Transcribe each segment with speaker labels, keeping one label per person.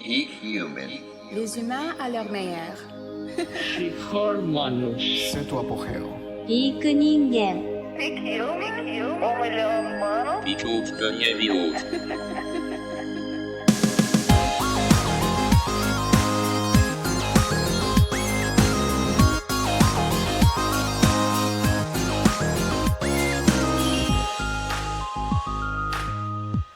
Speaker 1: Les humains à leur meilleur.
Speaker 2: C'est tu apogeo.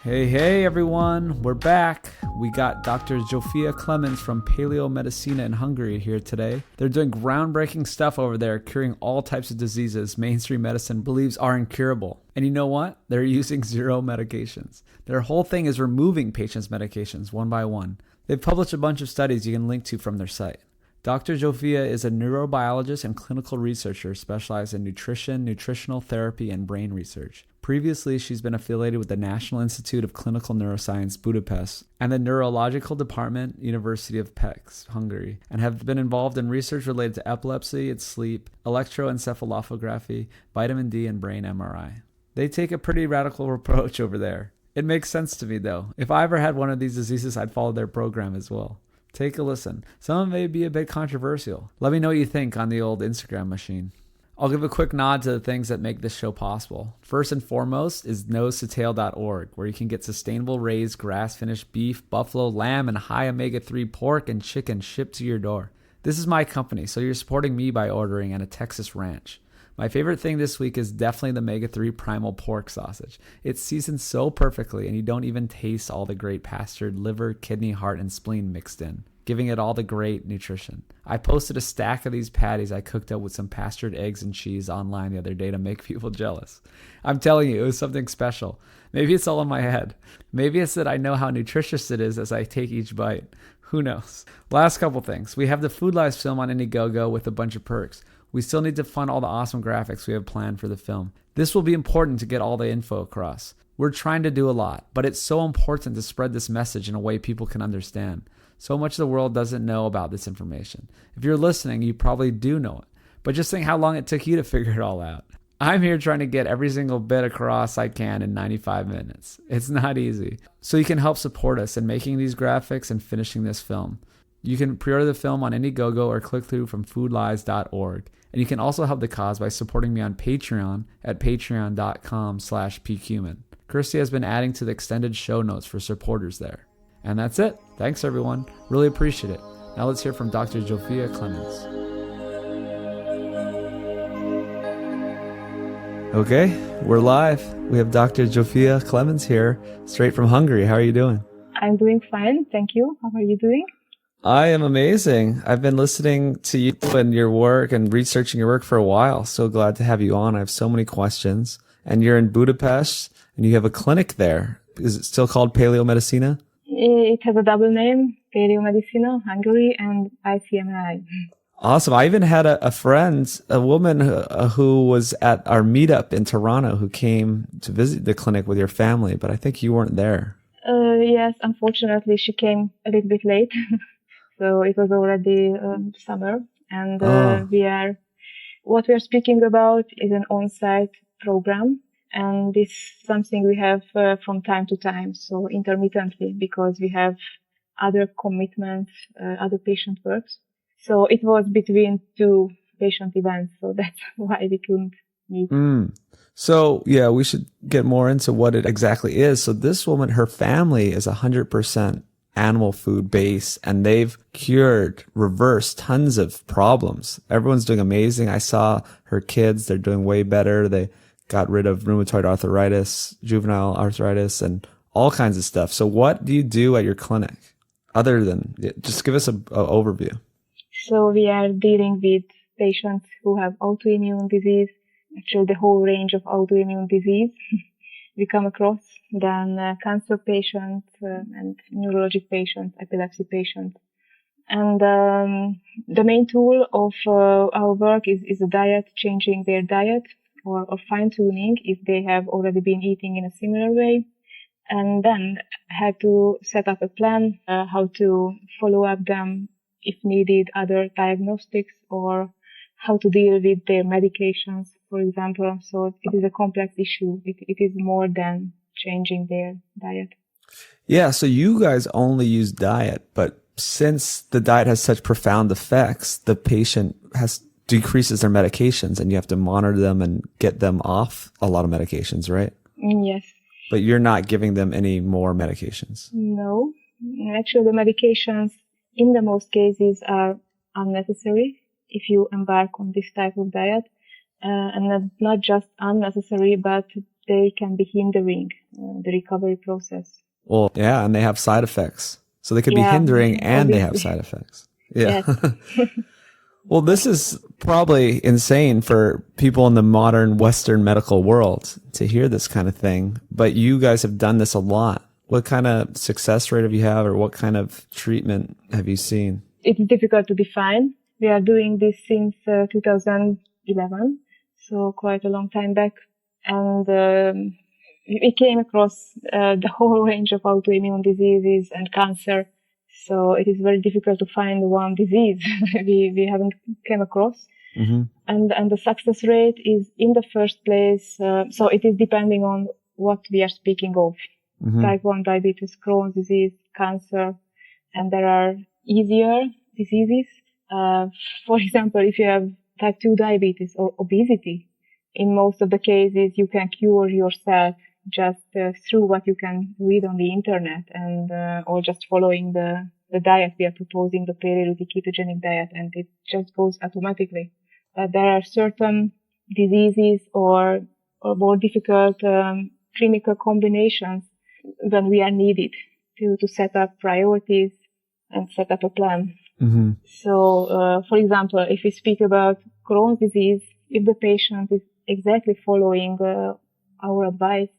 Speaker 3: Hey everyone, we're back. We got Dr. Zsofia Clemens from Paleomedicina in Hungary here today. They're doing groundbreaking stuff over there, curing all types of diseases mainstream medicine believes are incurable. And you know what? They're using 0 medications. Their whole thing is removing patients' medications one by one. They've published a bunch of studies you can link to from their site. Dr. Zsofia is a neurobiologist and clinical researcher specialized in nutrition, nutritional therapy, and brain research. Previously, she's been affiliated with the National Institute of Clinical Neuroscience, Budapest, and the Neurological Department, University of Pécs, Hungary, and have been involved in research related to epilepsy and sleep, electroencephalography, vitamin D, and brain MRI. They take a pretty radical approach over there. It makes sense to me, though. If I ever had one of these diseases, I'd follow their program as well. Take a listen. Some of it may be a bit controversial. Let me know what you think on the old Instagram machine. I'll give a quick nod to the things that make this show possible. First and foremost is nosetotale.org, where you can get sustainable raised grass-finished beef, buffalo, lamb, and high omega-3 pork and chicken shipped to your door. This is my company, so you're supporting me by ordering at a Texas ranch. My favorite thing this week is definitely the omega-3 primal pork sausage. It's seasoned so perfectly, and you don't even taste all the great pastured liver, kidney, heart, and spleen mixed in, giving it all the great nutrition. I posted a stack of these patties I cooked up with some pastured eggs and cheese online the other day to make people jealous. I'm telling you, it was something special. Maybe it's all in my head. Maybe it's that I know how nutritious it is as I take each bite. Who knows? Last couple things. We have the Food Lives film on Indiegogo with a bunch of perks. We still need to fund all the awesome graphics we have planned for the film. This will be important to get all the info across. We're trying to do a lot, but it's so important to spread this message in a way people can understand. So much of the world doesn't know about this information. If you're listening, you probably do know it. But just think how long it took you to figure it all out. I'm here trying to get every single bit across I can in 95 minutes. It's not easy. So you can help support us in making these graphics and finishing this film. You can pre-order the film on Indiegogo or click through from foodlies.org. And you can also help the cause by supporting me on Patreon at patreon.com/pcumin. Kirsty has been adding to the extended show notes for supporters there. And that's it. Thanks, everyone. Really appreciate it. Now let's hear from Dr. Zsofia Clemens. Okay, we're live. We have Dr. Zsofia Clemens here, straight from Hungary. How are you doing?
Speaker 4: I'm doing fine. Thank you. How are you doing?
Speaker 3: I am amazing. I've been listening to you and your work and researching your work for a while. So glad to have you on. I have so many questions. And you're in Budapest and you have a clinic there. Is it still called Paleomedicina?
Speaker 4: It has a double name, Paleomedicina, Hungary, and ICMI.
Speaker 3: Awesome. I even had a friend, a woman who was at our meetup in Toronto who came to visit the clinic with your family, but I think you weren't there.
Speaker 4: Yes, unfortunately, she came a little bit late. So it was already summer, and what we are speaking about is an on-site program, and this is something we have from time to time, so intermittently, because we have other commitments, other patient works. So it was between 2 patient events, so that's why we couldn't meet.
Speaker 3: So yeah, we should get more into what it exactly is. So this woman, her family is 100% animal food base, and they've reversed tons of problems. Everyone's doing amazing. I saw her kids, they're doing way better. They got rid of rheumatoid arthritis, juvenile arthritis, and all kinds of stuff. So what do you do at your clinic other than, just give us an overview.
Speaker 4: So we are dealing with patients who have autoimmune disease, actually the whole range of autoimmune disease we come across, then cancer patients and neurologic patients, epilepsy patients. And the main tool of our work is the diet, changing their diet or fine-tuning if they have already been eating in a similar way. And then how to set up a plan, how to follow up them if needed, other diagnostics, or how to deal with their medications, for example. So it is a complex issue. It is more than changing their diet.
Speaker 3: Yeah, so you guys only use diet, but since the diet has such profound effects, the patient decreases their medications and you have to monitor them and get them off a lot of medications, right?
Speaker 4: Yes.
Speaker 3: But you're not giving them any more medications.
Speaker 4: No. Actually, the medications in the most cases are unnecessary if you embark on this type of diet. And not just unnecessary, but they can be hindering the recovery process.
Speaker 3: Well, yeah, and they have side effects. So they could be
Speaker 4: Yeah,
Speaker 3: hindering and
Speaker 4: obviously.
Speaker 3: they have side effects. Yeah.
Speaker 4: Yes.
Speaker 3: Well, this is probably insane for people in the modern Western medical world to hear this kind of thing. But you guys have done this a lot. What kind of success rate have you had, or what kind of treatment have you seen?
Speaker 4: It's difficult to define. We are doing this since 2011, so quite a long time back. And we came across the whole range of autoimmune diseases and cancer. So it is very difficult to find one disease we haven't came across.
Speaker 3: Mm-hmm.
Speaker 4: And the success rate is in the first place. So it is depending on what we are speaking of.
Speaker 3: Mm-hmm.
Speaker 4: Type 1 diabetes, Crohn's disease, cancer, and there are easier diseases. For example, if you have type 2 diabetes or obesity, in most of the cases you can cure yourself just through what you can read on the internet and or just following the diet we are proposing, the Paleolithic ketogenic diet, and it just goes automatically. But there are certain diseases or more difficult clinical combinations when we are needed to set up priorities and set up a plan.
Speaker 3: Mm-hmm.
Speaker 4: So, for example, if we speak about Crohn's disease, if the patient is exactly following our advice,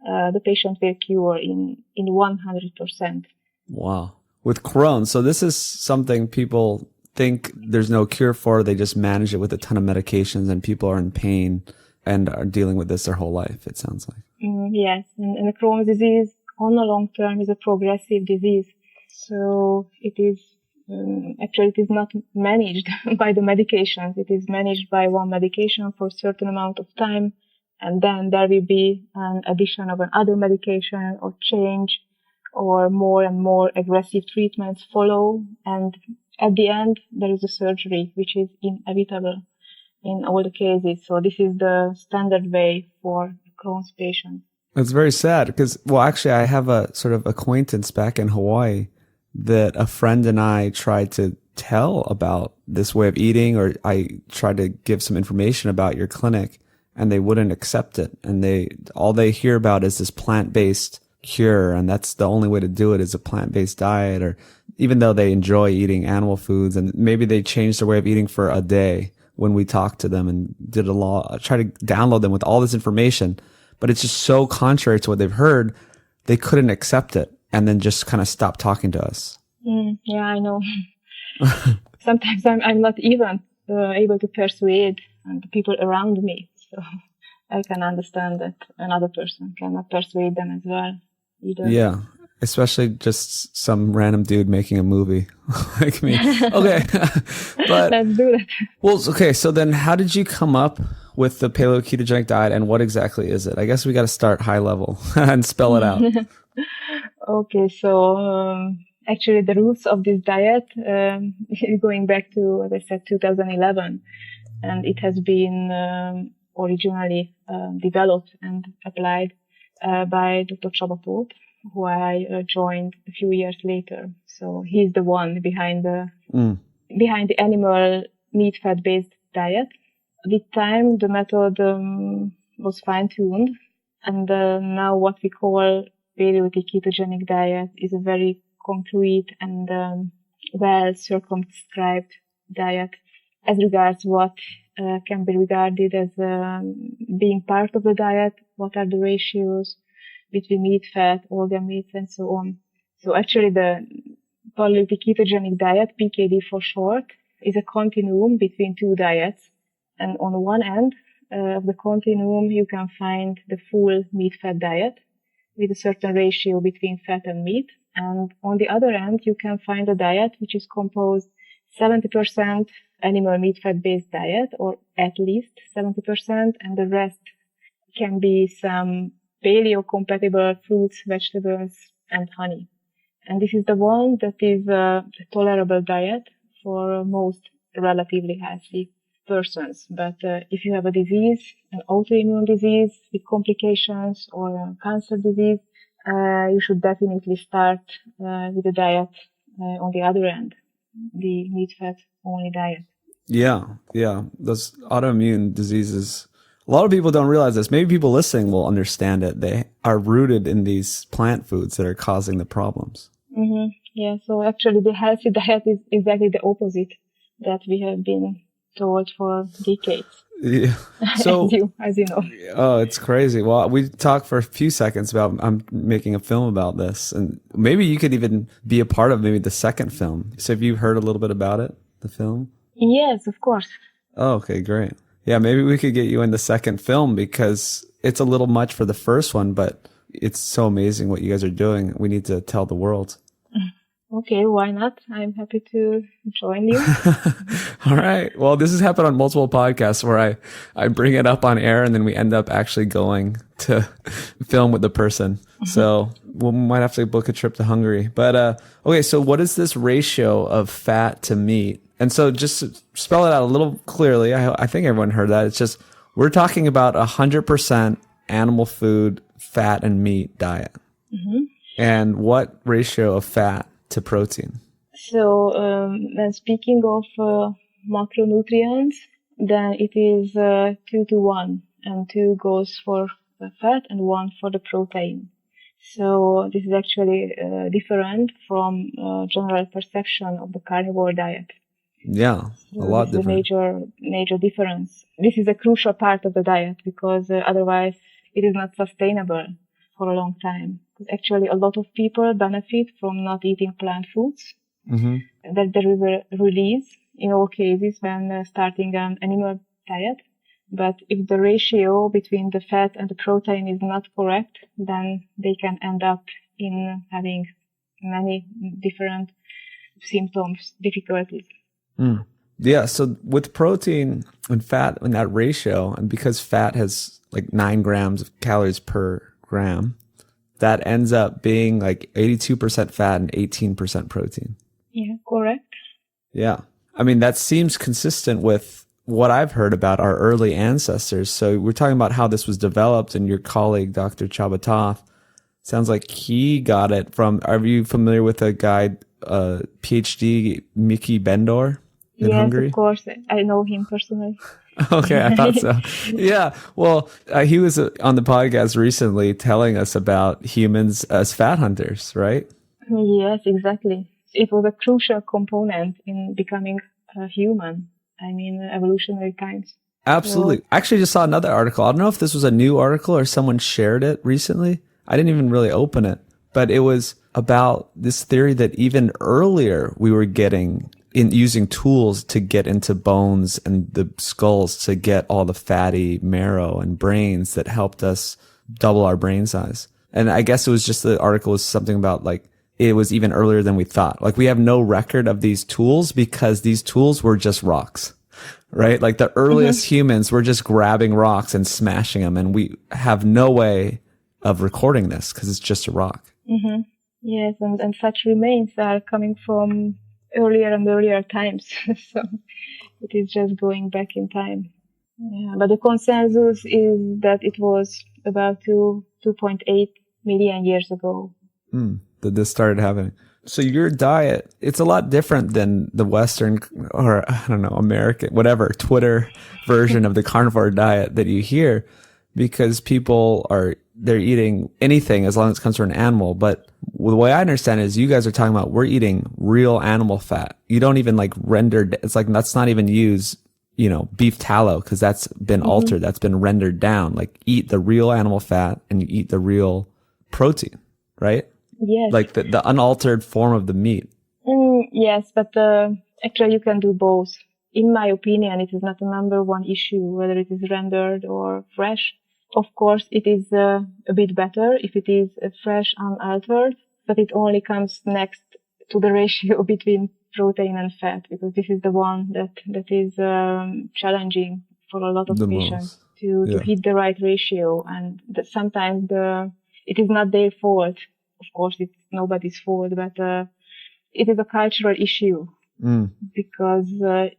Speaker 4: the patient will cure in 100%.
Speaker 3: Wow. With Crohn's, so this is something people think there's no cure for. They just manage it with a ton of medications, and people are in pain and are dealing with this their whole life, it sounds like.
Speaker 4: Yes, and the Crohn's disease on the long term is a progressive disease. So it is, actually it is not managed by the medications. It is managed by one medication for a certain amount of time. And then there will be an addition of another medication or change, or more and more aggressive treatments follow. And at the end, there is a surgery, which is inevitable in all the cases. So this is the standard way for Crohn's patients.
Speaker 3: It's very sad because, well, actually, I have a sort of acquaintance back in Hawaii that a friend and I tried to tell about this way of eating, or I tried to give some information about your clinic, and they wouldn't accept it. And all they hear about is this plant-based cure, and that's the only way to do it is a plant-based diet, or even though they enjoy eating animal foods, and maybe they changed their way of eating for a day when we talked to them and try to download them with all this information, but it's just so contrary to what they've heard, they couldn't accept it and then just kind of stopped talking to us.
Speaker 4: Yeah, I know. Sometimes I'm not even able to persuade the people around me. So I can understand that another person cannot persuade them as well either.
Speaker 3: Yeah, especially just some random dude making a movie like me. Okay, but
Speaker 4: let's do that.
Speaker 3: Well, okay, so then how did you come up with the paleo ketogenic diet, and what exactly is it? I guess we got to start high level and spell it out.
Speaker 4: Okay, so actually the roots of this diet going back to, as I said, 2011, and it has been originally developed and applied by Dr. Csabatóth, who I joined a few years later. So he's the one behind the animal meat fat based diet. With time, the method was fine tuned, and now what we call Paleolithic ketogenic diet is a very concrete and well circumscribed diet as regards what can be regarded as being part of the diet, what are the ratios between meat, fat, organ meats, and so on. So actually the Paleolithic ketogenic diet, PKD for short, is a continuum between two diets. And on one end of the continuum, you can find the full meat-fat diet with a certain ratio between fat and meat. And on the other end, you can find a diet which is composed 70% animal meat-fat based diet, or at least 70%, and the rest can be some paleo-compatible fruits, vegetables, and honey. And this is the one that is a tolerable diet for most relatively healthy persons. But if you have a disease, an autoimmune disease with complications or a cancer disease, you should definitely start with a diet on the other end, the meat-fat only diet.
Speaker 3: Yeah. Those autoimmune diseases, a lot of people don't realize this. Maybe people listening will understand it. They are rooted in these plant foods that are causing the problems.
Speaker 4: Mm-hmm. Yeah, so actually the healthy diet is exactly the opposite that we have been told for decades.
Speaker 3: Yeah. So,
Speaker 4: as you know.
Speaker 3: Oh, it's crazy. Well, we talked for a few seconds about, I'm making a film about this, and maybe you could even be a part of maybe the second film. So have you heard a little bit about it, the film?
Speaker 4: Yes, of course.
Speaker 3: Oh, okay, great. Yeah, maybe we could get you in the second film because it's a little much for the first one, but it's so amazing what you guys are doing. We need to tell the world.
Speaker 4: Okay, why not? I'm happy to join you.
Speaker 3: All right. Well, this has happened on multiple podcasts where I bring it up on air and then we end up actually going to film with the person. So we might have to book a trip to Hungary. But okay, so what is this ratio of fat to meat? And so just to spell it out a little clearly, I think everyone heard that. It's just we're talking about 100% animal food, fat and meat diet. Mm-hmm. And what ratio of fat to protein?
Speaker 4: So when speaking of macronutrients, then it is 2-1, and 2 goes for the fat and 1 for the protein. So this is actually different from general perception of the carnivore diet.
Speaker 3: Yeah, a lot different.
Speaker 4: This is a major difference. This is a crucial part of the diet because otherwise it is not sustainable for a long time. Because actually a lot of people benefit from not eating plant foods. Mm-hmm. That there is a release in all cases when starting an animal diet. But if the ratio between the fat and the protein is not correct, then they can end up in having many different symptoms, difficulties.
Speaker 3: Mm. Yeah, so with protein and fat in that ratio, and because fat has like 9 grams of calories per gram, that ends up being like 82% fat and 18% protein.
Speaker 4: Yeah, correct.
Speaker 3: Yeah. I mean, that seems consistent with what I've heard about our early ancestors. So we're talking about how this was developed, and your colleague, Dr. Chabatov, sounds like he got it from, are you familiar with a guy, PhD, Miki Bendor in Hungary?
Speaker 4: Yes, of course. I know him personally.
Speaker 3: Okay, I thought so. Yeah. Well, he was on the podcast recently telling us about humans as fat hunters, right?
Speaker 4: Yes, exactly. It was a crucial component in becoming a human. I mean, evolutionary times.
Speaker 3: Absolutely. I actually just saw another article. I don't know if this was a new article or someone shared it recently. I didn't even really open it, but it was about this theory that even earlier we were getting in using tools to get into bones and the skulls to get all the fatty marrow and brains that helped us double our brain size. And I guess it was just the article was something about like, it was even earlier than we thought. Like we have no record of these tools because these tools were just rocks, right? Like the earliest humans were just grabbing rocks and smashing them. And we have no way of recording this because it's just a rock. Mm-hmm.
Speaker 4: Yes. And such remains are coming from earlier and earlier times. So it is just going back in time. Yeah. But the consensus is that it was about 2.8 million years ago.
Speaker 3: That this started happening. So your diet, it's a lot different than the Western or I don't know, American, whatever, Twitter version of the carnivore diet that you hear, because they're eating anything as long as it comes from an animal. But the way I understand it is you guys are talking about we're eating real animal fat. You don't even like rendered. It's like that's not even use, beef tallow because that's been altered. That's been rendered down. Like eat the real animal fat and you eat the real protein, right?
Speaker 4: Yes.
Speaker 3: Like the unaltered form of the meat.
Speaker 4: Yes, but actually you can do both. In my opinion, it is not the number one issue, whether it is rendered or fresh. Of course, it is a bit better if it is fresh, unaltered, but it only comes next to the ratio between protein and fat, because this is the one that is challenging for a lot of patients to hit the right ratio. And sometimes it is not their fault of course, it's nobody's fault, but it is a cultural issue. Because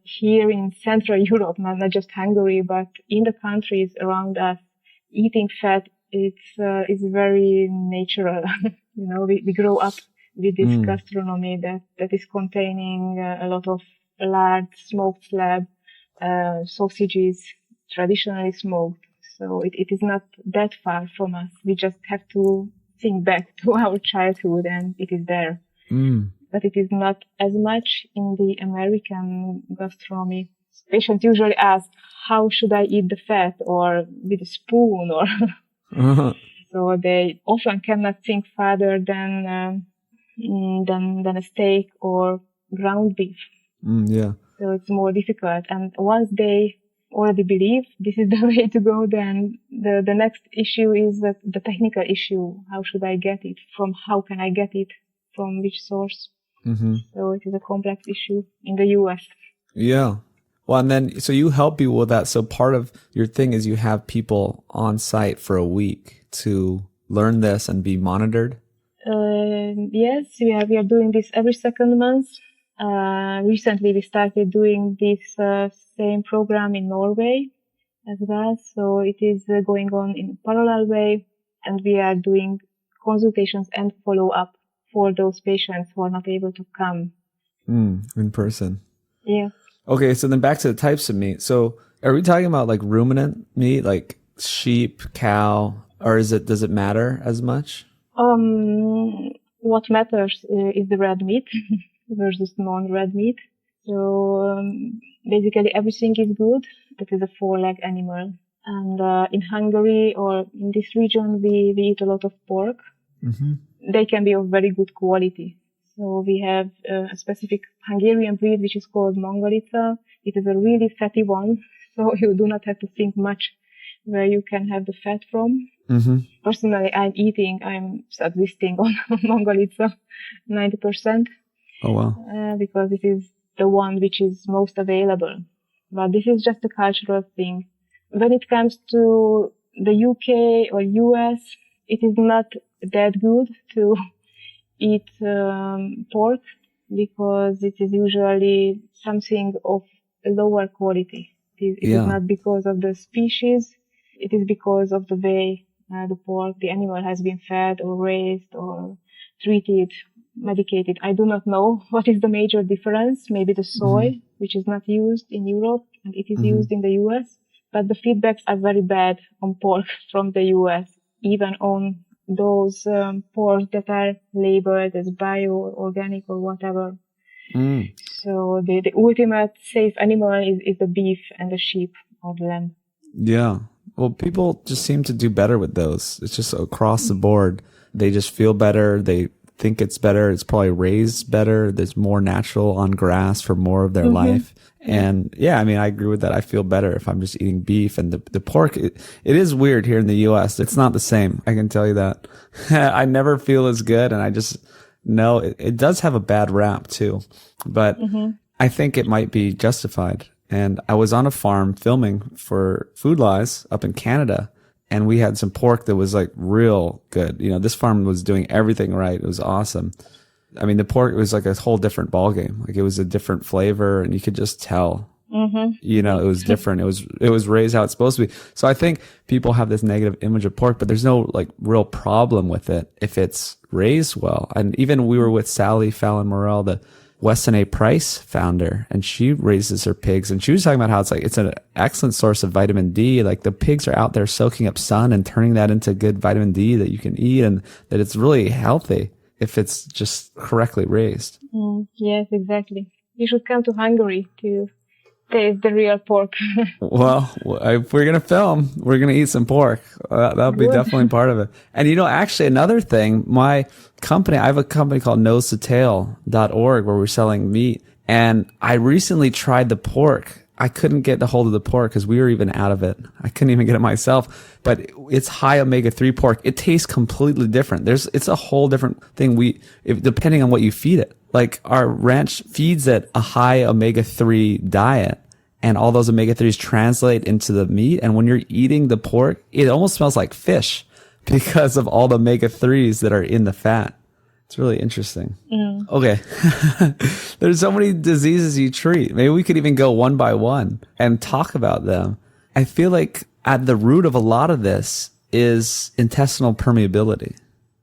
Speaker 4: here in Central Europe, not just Hungary, but in the countries around us, eating fat is very natural. We grow up with this gastronomy that is containing a lot of lard, smoked slab, sausages, traditionally smoked. So it is not that far from us. We just have to think back to our childhood, and it is there. But it is not as much in the American gastronomy. Patients usually ask, how should I eat the fat, or with a spoon, or so they often cannot think further than a steak or ground beef. So it's more difficult. And once they already believe this is the way to go, then the next issue is the technical issue. How should I get it? How can I get it? From which source? So it is a complex issue in the US.
Speaker 3: Yeah. Well, and then, so you help people with that. So part of your thing is you have people on site for a week to learn this and be monitored?
Speaker 4: Yes, we are doing this every second month. Recently, we started doing this same program in Norway as well. So it is going on in a parallel way, and we are doing consultations and follow-up for those patients who are not able to come
Speaker 3: in person.
Speaker 4: Yeah.
Speaker 3: Okay, so then back to the types of meat. So are we talking about like ruminant meat, like sheep, cow, or does it matter as much?
Speaker 4: What matters is the red meat versus non-red meat. So basically everything is good that is a four-leg animal. And in Hungary or in this region, we eat a lot of pork. They can be of very good quality. So we have a specific Hungarian breed which is called Mangalica. It is a really fatty one, so you do not have to think much where you can have the fat from. Personally, I'm subsisting on Mangalica 90%.
Speaker 3: Oh, wow.
Speaker 4: Because it is the one which is most available. But this is just a cultural thing. When it comes to the UK or US, it is not that good to eat pork because it is usually something of lower quality. It is not because of the species, it is because of the way the animal has been fed or raised or treated, medicated. I do not know what is the major difference. Maybe the soy, which is not used in Europe and it is used in the US. But the feedbacks are very bad on pork from the US, even on those pork that are labeled as bio or organic or whatever. So the ultimate safe animal is the beef and the sheep or the lamb.
Speaker 3: Yeah. Well, people just seem to do better with those. It's just across the board. They just feel better. They think it's better. It's probably raised better. There's more natural on grass for more of their life. And yeah, I mean, I agree with that. I feel better if I'm just eating beef. And the pork, it is weird here in the US. It's not the same. I can tell you that. I never feel as good. And I just know it does have a bad rap too. But I think it might be justified. And I was on a farm filming for Food Lies up in Canada. And we had some pork that was like real good. You know, this farm was doing everything right. It was awesome. I mean, the pork was like a whole different ballgame. Like it was a different flavor and you could just tell, you know, it was different. It was raised how it's supposed to be. So I think people have this negative image of pork, but there's no like real problem with it if it's raised well. And even we were with Sally Fallon Morell, the Weston A. Price founder, and she raises her pigs, and she was talking about how it's an excellent source of vitamin D. Like the pigs are out there soaking up sun and turning that into good vitamin D that you can eat, and that it's really healthy if it's just correctly raised.
Speaker 4: Yes, exactly. You should come to Hungary to taste the real pork.
Speaker 3: Well, if we're going to film, we're going to eat some pork. That'll be definitely part of it. And you know, actually another thing, I have a company called nosetotail.org where we're selling meat. And I recently tried the pork. I couldn't get a hold of the pork because we were even out of it. I couldn't even get it myself, but it's high omega-3 pork. It tastes completely different. It's a whole different thing. Depending on what you feed it, like our ranch feeds it a high omega-3 diet, and all those omega-3s translate into the meat. And when you're eating the pork, it almost smells like fish because of all the omega-3s that are in the fat. It's really interesting.
Speaker 4: Mm.
Speaker 3: Okay. There's so many diseases you treat. Maybe we could even go one by one and talk about them. I feel like at the root of a lot of this is intestinal permeability,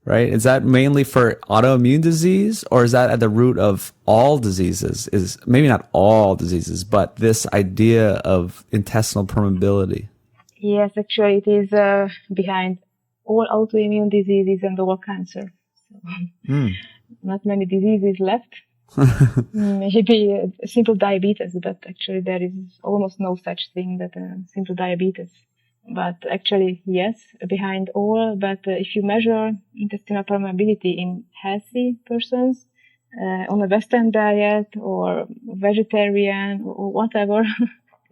Speaker 3: right? Is that mainly for autoimmune disease, or is that at the root of all diseases? Is maybe not all diseases, but this idea of intestinal permeability?
Speaker 4: Yes, actually, it is behind all autoimmune diseases and all cancer. So, not many diseases left. Maybe simple diabetes, but actually there is almost no such thing that simple diabetes. But actually, yes, behind all. But if you measure intestinal permeability in healthy persons on a Western diet or vegetarian or whatever,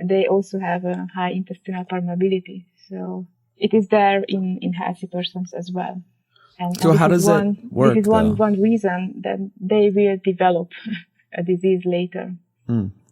Speaker 4: they also have a high intestinal permeability. So it is there in healthy persons as well. And
Speaker 3: so how does it work?
Speaker 4: This is one reason that they will develop a disease later.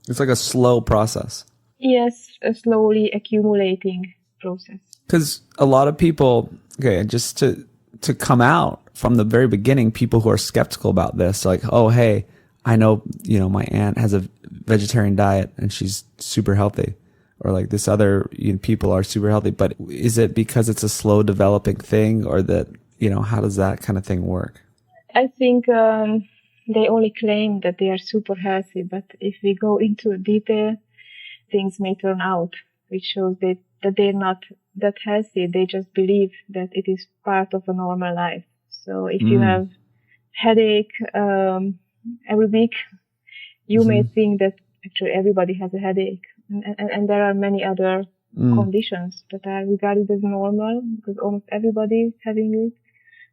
Speaker 3: It's like a slow process.
Speaker 4: Yes, a slowly accumulating process.
Speaker 3: Because a lot of people, okay, just to come out from the very beginning, people who are skeptical about this, like, oh, hey, I know, my aunt has a vegetarian diet and she's super healthy, or like this other people are super healthy. But is it because it's a slow developing thing, or that, how does that kind of thing work?
Speaker 4: I think they only claim that they are super healthy, but if we go into detail, things may turn out, which shows that they're not that healthy. They just believe that it is part of a normal life. So if you have headache every week, you may think that actually everybody has a headache. And there are many other conditions that are regarded as normal because almost everybody is having it.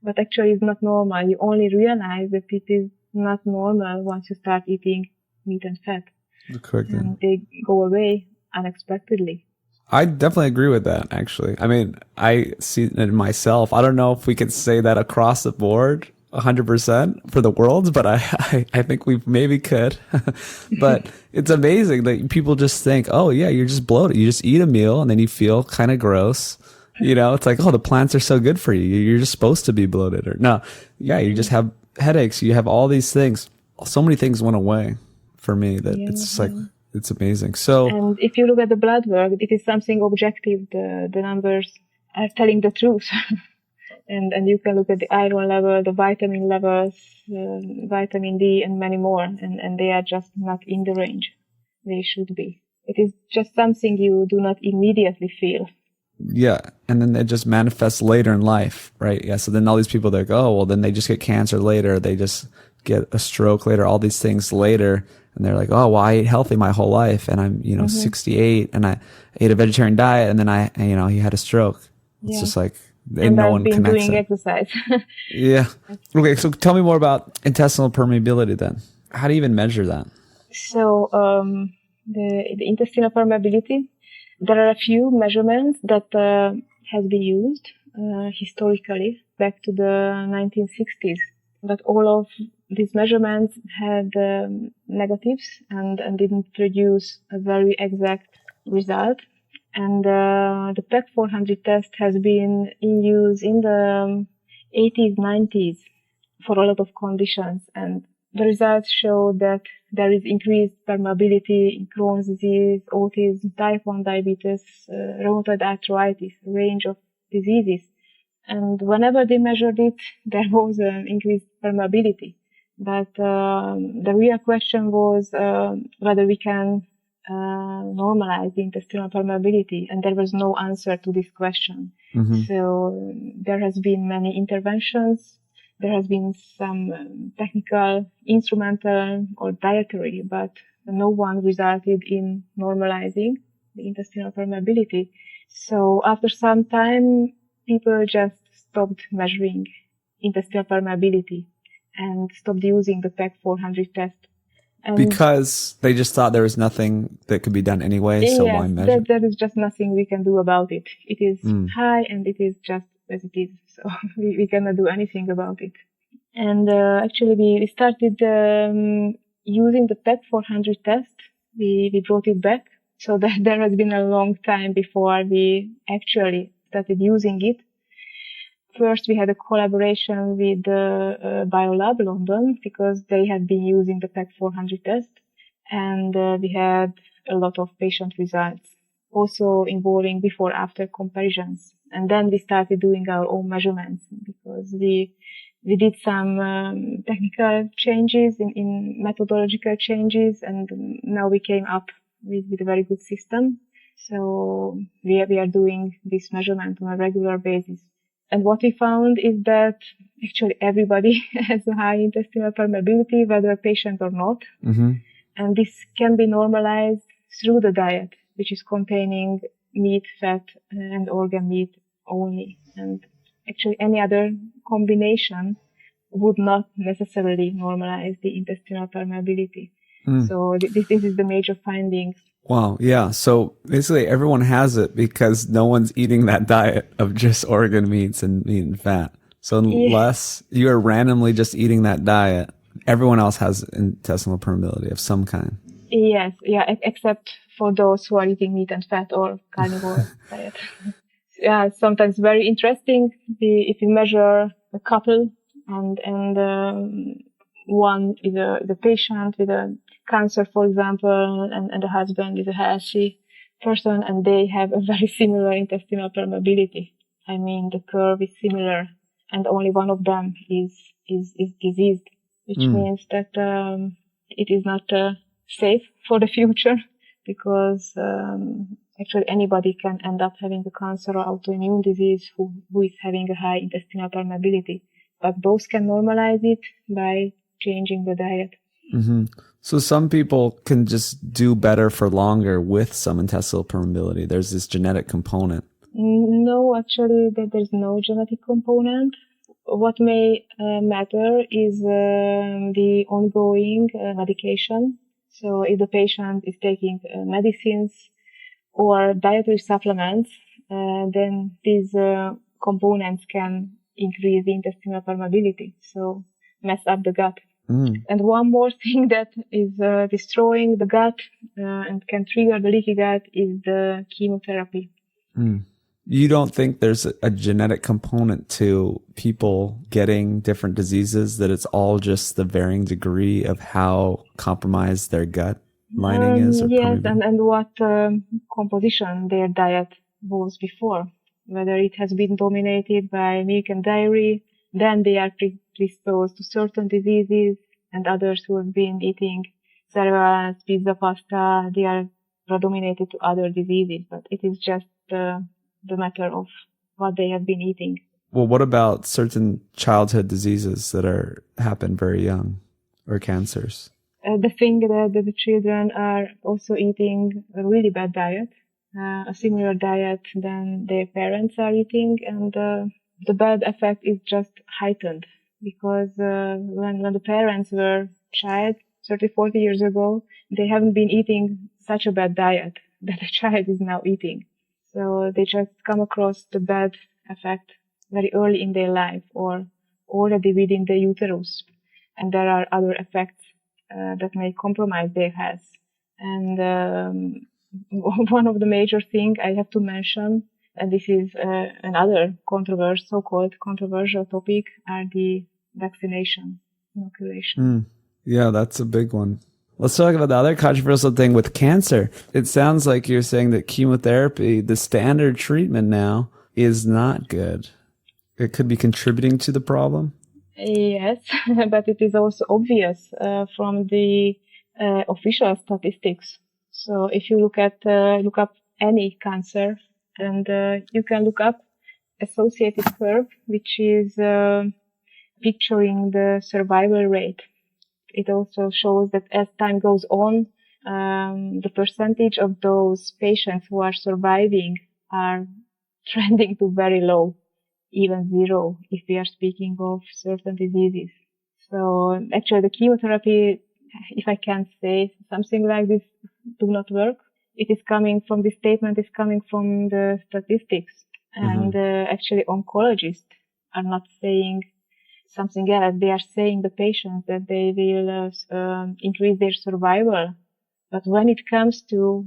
Speaker 4: But actually it's not normal. You only realize that it is not normal once you start eating meat and fat.
Speaker 3: Correct.
Speaker 4: And they go away unexpectedly.
Speaker 3: I definitely agree with that, actually. I mean, I see it in myself. I don't know if we could say that across the board 100% for the world, but I think we maybe could. But it's amazing that people just think, oh, yeah, you're just bloated. You just eat a meal and then you feel kind of gross. It's like, oh, the plants are so good for you. You're just supposed to be bloated. Or no, yeah, you just have headaches. You have all these things. So many things went away for me that it's just like, it's amazing. So,
Speaker 4: and if you look at the blood work, it is something objective. The numbers are telling the truth. and you can look at the iron level, the vitamin levels, vitamin D, and many more. And they are just not in the range they should be. It is just something you do not immediately feel.
Speaker 3: Yeah. And then it just manifests later in life, right? Yeah. So then all these people, they're like, oh, well, then they just get cancer later. They just get a stroke later, all these things later. And they're like, oh, well, I ate healthy my whole life. And I'm, 68 and I ate a vegetarian diet. And then he had a stroke. It's just like,
Speaker 4: and
Speaker 3: no
Speaker 4: I've
Speaker 3: one
Speaker 4: been
Speaker 3: connects
Speaker 4: doing
Speaker 3: it.
Speaker 4: exercise.
Speaker 3: Yeah. Okay. So tell me more about intestinal permeability then. How do you even measure that?
Speaker 4: So, the intestinal permeability, there are a few measurements that has been used historically back to the 1960s. But all of these measurements had negatives and didn't produce a very exact result. And the PEC 400 test has been in use in the 80s, 90s for a lot of conditions. And the results show that there is increased permeability in Crohn's disease, autism, type 1 diabetes, rheumatoid arthritis, a range of diseases. And whenever they measured it, there was an increased permeability. But the real question was whether we can normalize the intestinal permeability, and there was no answer to this question. So there has been many interventions. There has been some technical, instrumental, or dietary, but no one resulted in normalizing the intestinal permeability. So after some time, people just stopped measuring intestinal permeability and stopped using the PEC 400 test. And
Speaker 3: because they just thought there was nothing that could be done anyway, so why measure?
Speaker 4: There is just nothing we can do about it. It is high and it is just as it is, so we cannot do anything about it. And actually we started using the PEC 400 test. We brought it back, so that there has been a long time before we actually started using it first we had a collaboration with Biolab London because they had been using the PEC 400 test, and we had a lot of patient results, also involving before-after comparisons. And then we started doing our own measurements because we did some technical changes in methodological changes, and now we came up with a very good system. So we are doing this measurement on a regular basis. And what we found is that actually everybody has a high intestinal permeability, whether a patient or not.
Speaker 3: Mm-hmm.
Speaker 4: And this can be normalized through the diet, which is containing meat, fat, and organ meat only. And actually any other combination would not necessarily normalize the intestinal permeability. So this is the major finding.
Speaker 3: Wow. Yeah. So basically everyone has it because no one's eating that diet of just organ meats and meat and fat. So unless you are randomly just eating that diet, everyone else has intestinal permeability of some kind.
Speaker 4: Yes. Yeah. Except for those who are eating meat and fat or carnivore diet. Yeah. Sometimes very interesting. If you measure a couple and one is a patient with a cancer, for example, and the husband is a healthy person, and they have a very similar intestinal permeability. I mean, the curve is similar, and only one of them is diseased, which means that it is not safe for the future, because actually anybody can end up having a cancer or autoimmune disease who is having a high intestinal permeability. But both can normalize it by changing the diet.
Speaker 3: Mm-hmm. So some people can just do better for longer with some intestinal permeability. There's this genetic component.
Speaker 4: No, actually, there's no genetic component. What may matter is the ongoing medication. So if the patient is taking medicines or dietary supplements, then these components can increase the intestinal permeability, so mess up the gut. And one more thing that is destroying the gut and can trigger the leaky gut is the chemotherapy.
Speaker 3: You don't think there's a genetic component to people getting different diseases, that it's all just the varying degree of how compromised their gut lining is? Or
Speaker 4: yes, and what composition their diet was before. Whether it has been dominated by milk and dairy, then they are predisposed to certain diseases, and others who have been eating cereals, pizza, pasta, they are predominated to other diseases. But it is just the matter of what they have been eating.
Speaker 3: Well, what about certain childhood diseases that happen very young, or cancers?
Speaker 4: The thing that the children are also eating a really bad diet, a similar diet than their parents are eating, and the bad effect is just heightened because when the parents were child 30, 40 years ago, they haven't been eating such a bad diet that the child is now eating. So they just come across the bad effect very early in their life or already within the uterus. And there are other effects that may compromise their health. And one of the major things I have to mention, and this is another so-called controversial topic, are the vaccination, inoculation.
Speaker 3: Yeah, that's a big one. Let's talk about the other controversial thing with cancer. It sounds like you're saying that chemotherapy, the standard treatment now, is not good. It could be contributing to the problem?
Speaker 4: Yes, but it is also obvious from the official statistics. So if you look up any cancer, and you can look up associated curve, which is picturing the survival rate. It also shows that as time goes on, the percentage of those patients who are surviving are trending to very low, even zero, if we are speaking of certain diseases. So actually the chemotherapy, if I can say something like this, do not work. It is coming from the statement, is coming from the statistics. And actually oncologists are not saying something else. They are saying the patients that they will increase their survival. But when it comes to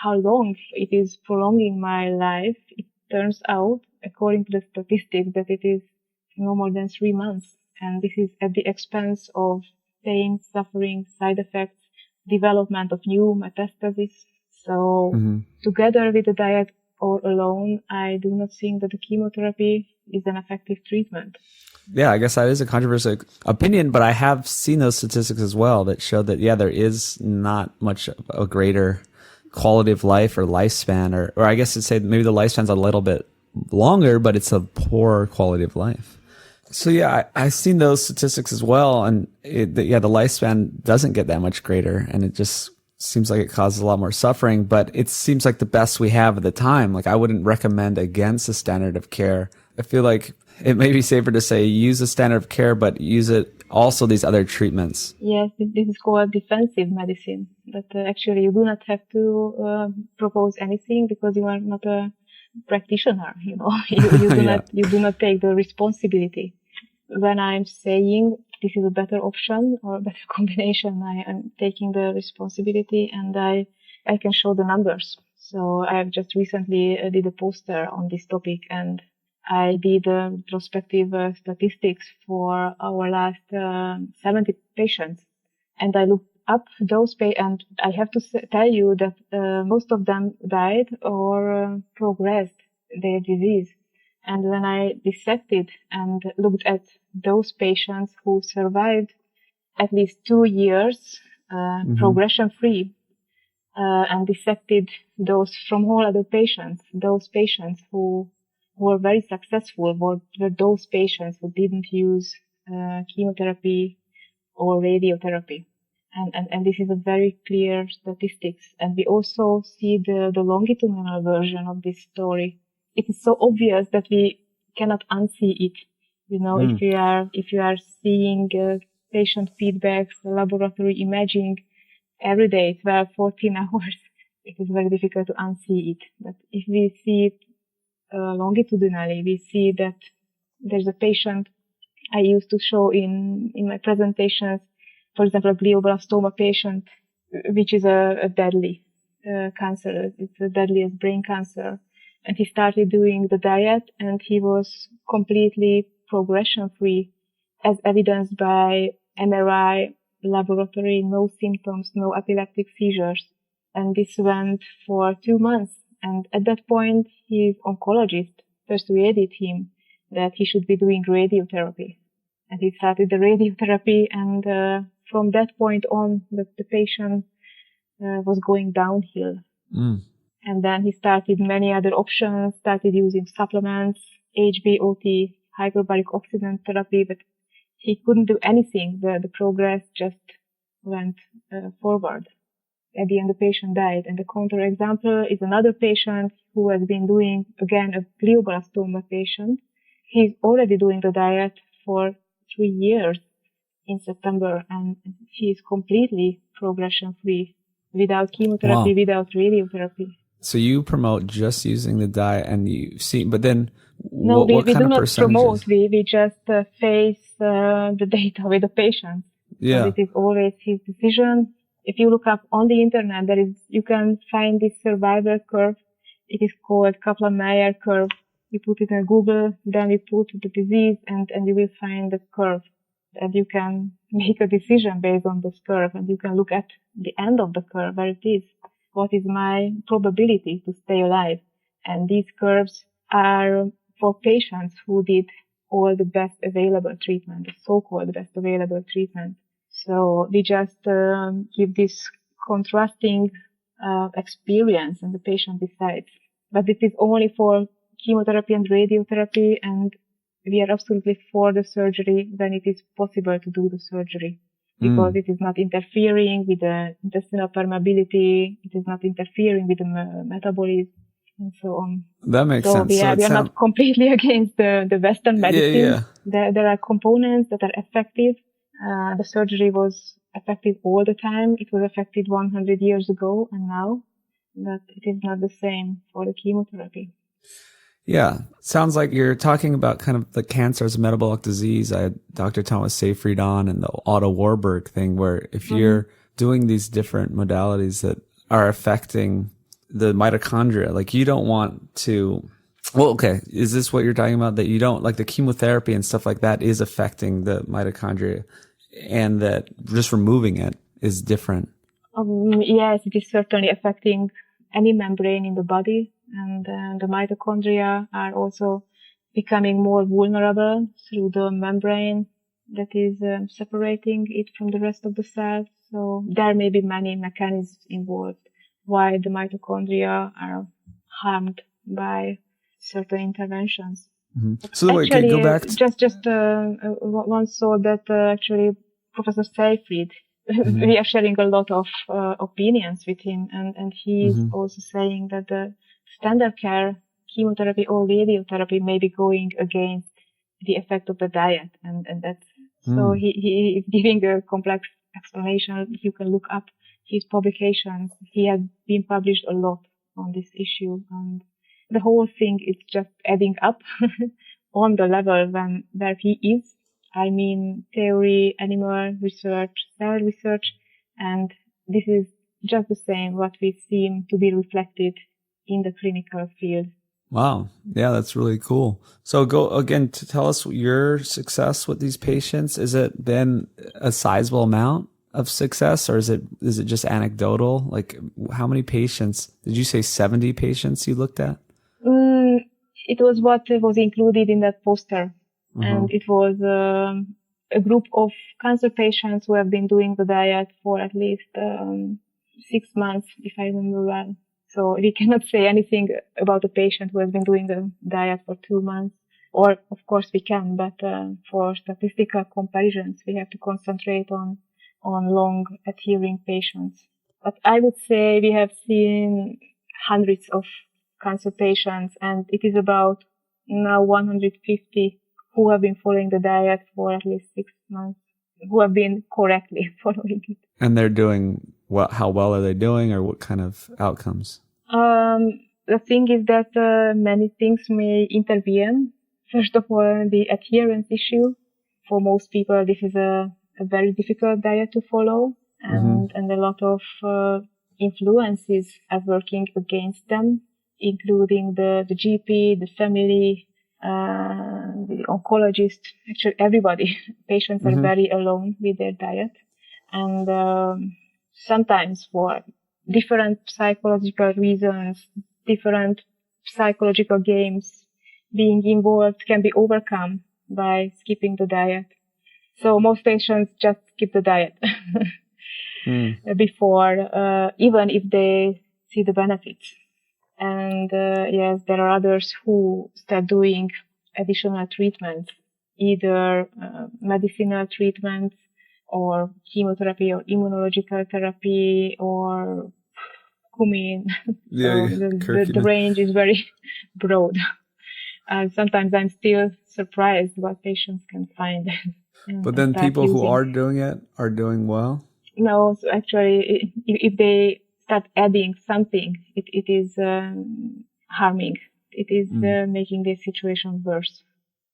Speaker 4: how long it is prolonging my life, it turns out according to the statistics, that it is no more than 3 months. And this is at the expense of pain, suffering, side effects, development of new metastases. So together with the diet or alone, I do not think that the chemotherapy is an effective treatment.
Speaker 3: Yeah, I guess that is a controversial opinion, but I have seen those statistics as well that show that, yeah, there is not much of a greater quality of life or lifespan, or I guess to say maybe the lifespan's a little bit longer, but it's a poor quality of life. So yeah, I've seen those statistics as well. And the lifespan doesn't get that much greater, and it just seems like it causes a lot more suffering, but it seems like the best we have at the time. Like, I wouldn't recommend against the standard of care. I feel like it may be safer to say use the standard of care, but use it also these other treatments.
Speaker 4: Yes, this is called defensive medicine. But actually, you do not have to propose anything because you are not a practitioner. You know, you do not take the responsibility. When I'm saying this is a better option or a better combination, I am taking the responsibility, and I can show the numbers. So I have just recently did a poster on this topic, and I did retrospective statistics for our last 70 patients, and I looked up those and I have to tell you that most of them died or progressed their disease. And when I dissected and looked at those patients who survived at least 2 years progression-free, and dissected those from all other patients, those patients who were very successful were those patients who didn't use chemotherapy or radiotherapy. And this is a very clear statistics. And we also see the longitudinal version of this story. It is so obvious that we cannot unsee it. You know, if you are seeing patient feedbacks, laboratory imaging every day, 12, 14 hours, it is very difficult to unsee it. But if we see it longitudinally, we see that there's a patient I used to show in my presentations, for example, a glioblastoma patient, which is a deadly cancer. It's the deadliest brain cancer. And he started doing the diet, and he was completely progression-free, as evidenced by MRI, laboratory, no symptoms, no epileptic seizures. And this went for 2 months. And at that point, his oncologist persuaded him that he should be doing radiotherapy. And he started the radiotherapy, and from that point on, the patient was going downhill. And then he started many other options, started using supplements, HBOT, hyperbaric oxygen therapy, but he couldn't do anything. The progress just went forward. At the end, the patient died. And the counterexample is another patient who has been doing, again, a glioblastoma patient. He's already doing the diet for 3 years in September, and he is completely progression-free, without chemotherapy, without radiotherapy.
Speaker 3: So you promote just using the diet, and you see, but then
Speaker 4: no,
Speaker 3: what
Speaker 4: we
Speaker 3: kind
Speaker 4: do
Speaker 3: of
Speaker 4: not
Speaker 3: percentages?
Speaker 4: promote. We just face the data with the patient.
Speaker 3: Yeah.
Speaker 4: And it is always his decision. If you look up on the internet, you can find this survival curve. It is called Kaplan-Meier curve. You put it in Google, then you put the disease, and you will find the curve. And you can make a decision based on this curve, and you can look at the end of the curve, where it is. What is my probability to stay alive? And these curves are for patients who did all the best available treatment, the so-called best available treatment. So we just give this contrasting experience, and the patient decides. But it is only for chemotherapy and radiotherapy, and we are absolutely for the surgery when it is possible to do the surgery, because it is not interfering with the intestinal permeability, it is not interfering with the metabolism, and so on.
Speaker 3: That makes sense.
Speaker 4: We are not completely against the Western medicine.
Speaker 3: Yeah.
Speaker 4: There are components that are effective. The surgery was effective all the time. It was effective 100 years ago and now, but it is not the same for the chemotherapy.
Speaker 3: Yeah. Sounds like you're talking about kind of the cancer as a metabolic disease. I had Dr. Thomas Seyfried on, and the Otto Warburg thing, where if you're doing these different modalities that are affecting the mitochondria, like you don't want to Well, okay. Is this what you're talking about? That you don't like the chemotherapy and stuff like that is affecting the mitochondria, and that just removing it is different.
Speaker 4: Yes, it is certainly affecting any membrane in the body, and the mitochondria are also becoming more vulnerable through the membrane that is separating it from the rest of the cells. So there may be many mechanisms involved why the mitochondria are harmed by certain interventions.
Speaker 3: Mm-hmm. So wait,
Speaker 4: actually,
Speaker 3: go back.
Speaker 4: One saw that actually Professor Seyfried,
Speaker 3: Mm-hmm.
Speaker 4: we are sharing a lot of opinions with him, and he is also saying that the standard care chemotherapy or radiotherapy may be going against the effect of the diet, and that's so he is giving a complex explanation. You can look up his publications. He has been published a lot on this issue, and the whole thing is just adding up on the level where he is. I mean, theory, animal research, cell research, and this is just the same what we seem to be reflected in the clinical field.
Speaker 3: Wow. Yeah, that's really cool. So go again to tell us your success with these patients. Is it been a sizable amount of success, or is it just anecdotal? Like how many patients, did you say 70 patients you looked at?
Speaker 4: It was what was included in that poster. And it was a group of cancer patients who have been doing the diet for at least 6 months, if I remember well. So we cannot say anything about a patient who has been doing the diet for 2 months. Or, of course, we can, but for statistical comparisons, we have to concentrate on long adhering patients. But I would say we have seen hundreds of cancer patients, and it is about now 150 who have been following the diet for at least 6 months, who have been correctly following it.
Speaker 3: And they're doing well. How well are they doing, or what kind of outcomes?
Speaker 4: The thing is that many things may intervene. First of all, the adherence issue. For most people, this is a very difficult diet to follow, and a lot of influences are working against them, including the GP, the family, the oncologist, actually everybody. Patients are very alone with their diet, and sometimes for different psychological reasons, different psychological games being involved can be overcome by skipping the diet. So most patients just skip the diet before, even if they see the benefits. And yes, there are others who start doing additional treatments, either medicinal treatments or chemotherapy or immunological therapy or cumin.
Speaker 3: Yeah,
Speaker 4: so the range is very broad. And sometimes I'm still surprised what patients can find.
Speaker 3: But then people who are doing it are doing well?
Speaker 4: No, so actually, if they start adding something, it is harming. It is making the situation worse.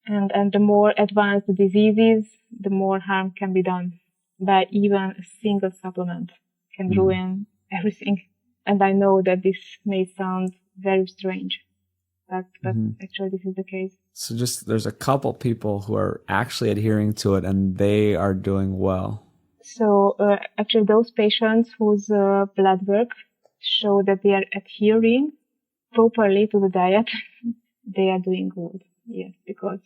Speaker 4: And the more advanced the diseases, the more harm can be done by even a single supplement can ruin everything. And I know that this may sound very strange, but actually this is the case.
Speaker 3: So just there's a couple people who are actually adhering to it and they are doing well.
Speaker 4: So actually those patients whose blood work show that they are adhering properly to the diet, they are doing good. Yes, because,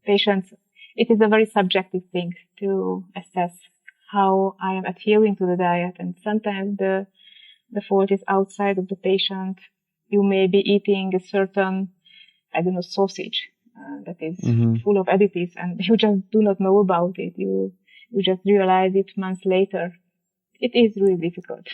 Speaker 4: patients, it is a very subjective thing to assess how I am adhering to the diet. And sometimes the fault is outside of the patient. You may be eating a certain, sausage that is full of additives and you just do not know about it. You just realize it months later. It is really difficult.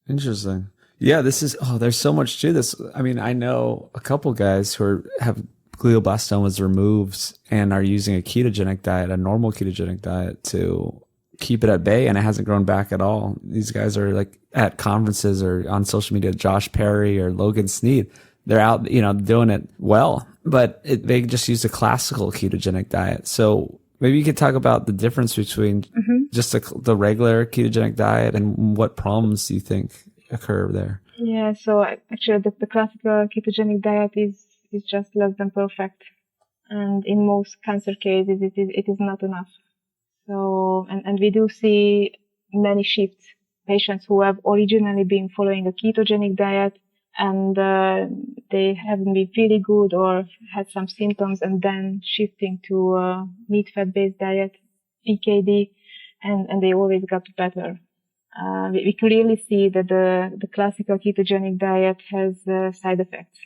Speaker 3: Interesting. Yeah, there's so much to this. I mean, I know a couple guys who have glioblastomas removed and are using a ketogenic diet, a normal ketogenic diet to keep it at bay, and it hasn't grown back at all. These guys are like at conferences or on social media, Josh Perry or Logan Sneed. They're out, doing it well, but they just use a classical ketogenic diet. So maybe you could talk about the difference between just the regular ketogenic diet and what problems do you think occur there?
Speaker 4: Yeah, so actually the classical ketogenic diet is is just less than perfect. And in most cancer cases, it is not enough. So, and we do see many shifts. Patients who have originally been following a ketogenic diet and they haven't been really good or had some symptoms, and then shifting to a meat-fat-based diet, PKD, and they always got better. We clearly see that the classical ketogenic diet has side effects.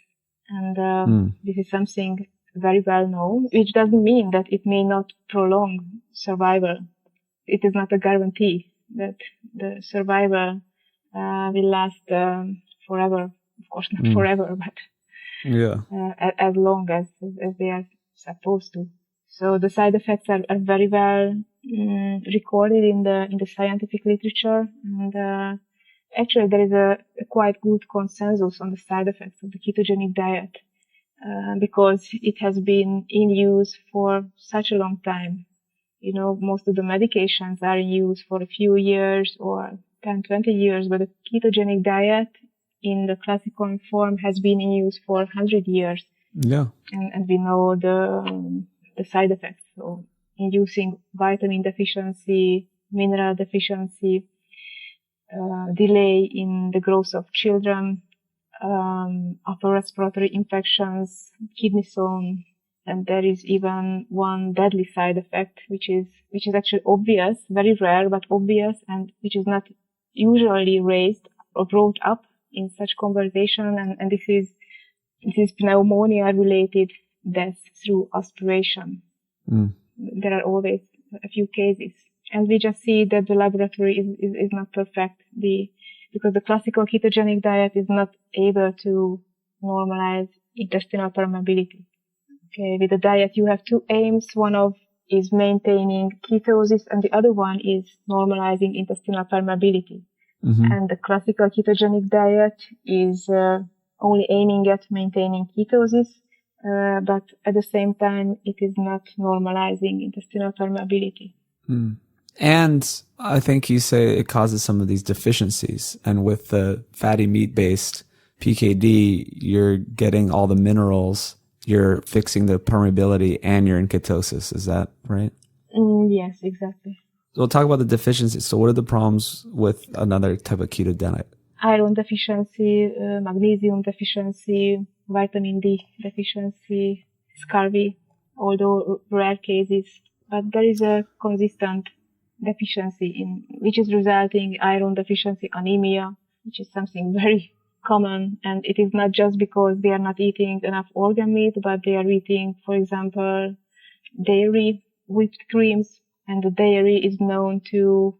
Speaker 4: And this is something very well known, which doesn't mean that it may not prolong survival. It is not a guarantee that the survival will last forever. Of course, not forever, but as long as they are supposed to. So the side effects are very well recorded in the scientific literature, and actually there is a quite good consensus on the side effects of the ketogenic diet because it has been in use for such a long time. You know, most of the medications are in use for a few years or 10, 20 years, but the ketogenic diet in the classical form has been in use for 100 years.
Speaker 3: Yeah.
Speaker 4: And we know the side effects. So inducing vitamin deficiency, mineral deficiency, delay in the growth of children, upper respiratory infections, kidney stone, and there is even one deadly side effect, which is actually obvious, very rare, but obvious, and which is not usually raised or brought up in such conversation, and this is pneumonia-related deaths through aspiration. There are always a few cases, and we just see that the laboratory is not perfect. Because the classical ketogenic diet is not able to normalize intestinal permeability. Okay, with the diet you have two aims. One of is maintaining ketosis, and the other one is normalizing intestinal permeability. And the classical ketogenic diet is only aiming at maintaining ketosis, but at the same time it is not normalizing intestinal permeability.
Speaker 3: And I think you say it causes some of these deficiencies. And with the fatty meat-based PKD, you're getting all the minerals, you're fixing the permeability, and you're in ketosis. Is that right?
Speaker 4: Yes, exactly.
Speaker 3: So we'll talk about the deficiencies. So what are the problems with another type of keto diet?
Speaker 4: Iron deficiency, magnesium deficiency, vitamin D deficiency, scurvy, although rare cases. But there is a consistent deficiency which is resulting iron deficiency anemia, which is something very common. And it is not just because they are not eating enough organ meat, but they are eating, for example, dairy, whipped creams, and the dairy is known to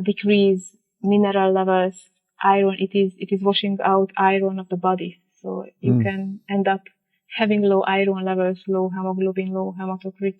Speaker 4: decrease mineral levels, iron. It is washing out iron of the body. So you can end up having low iron levels, low hemoglobin, low hematocrit.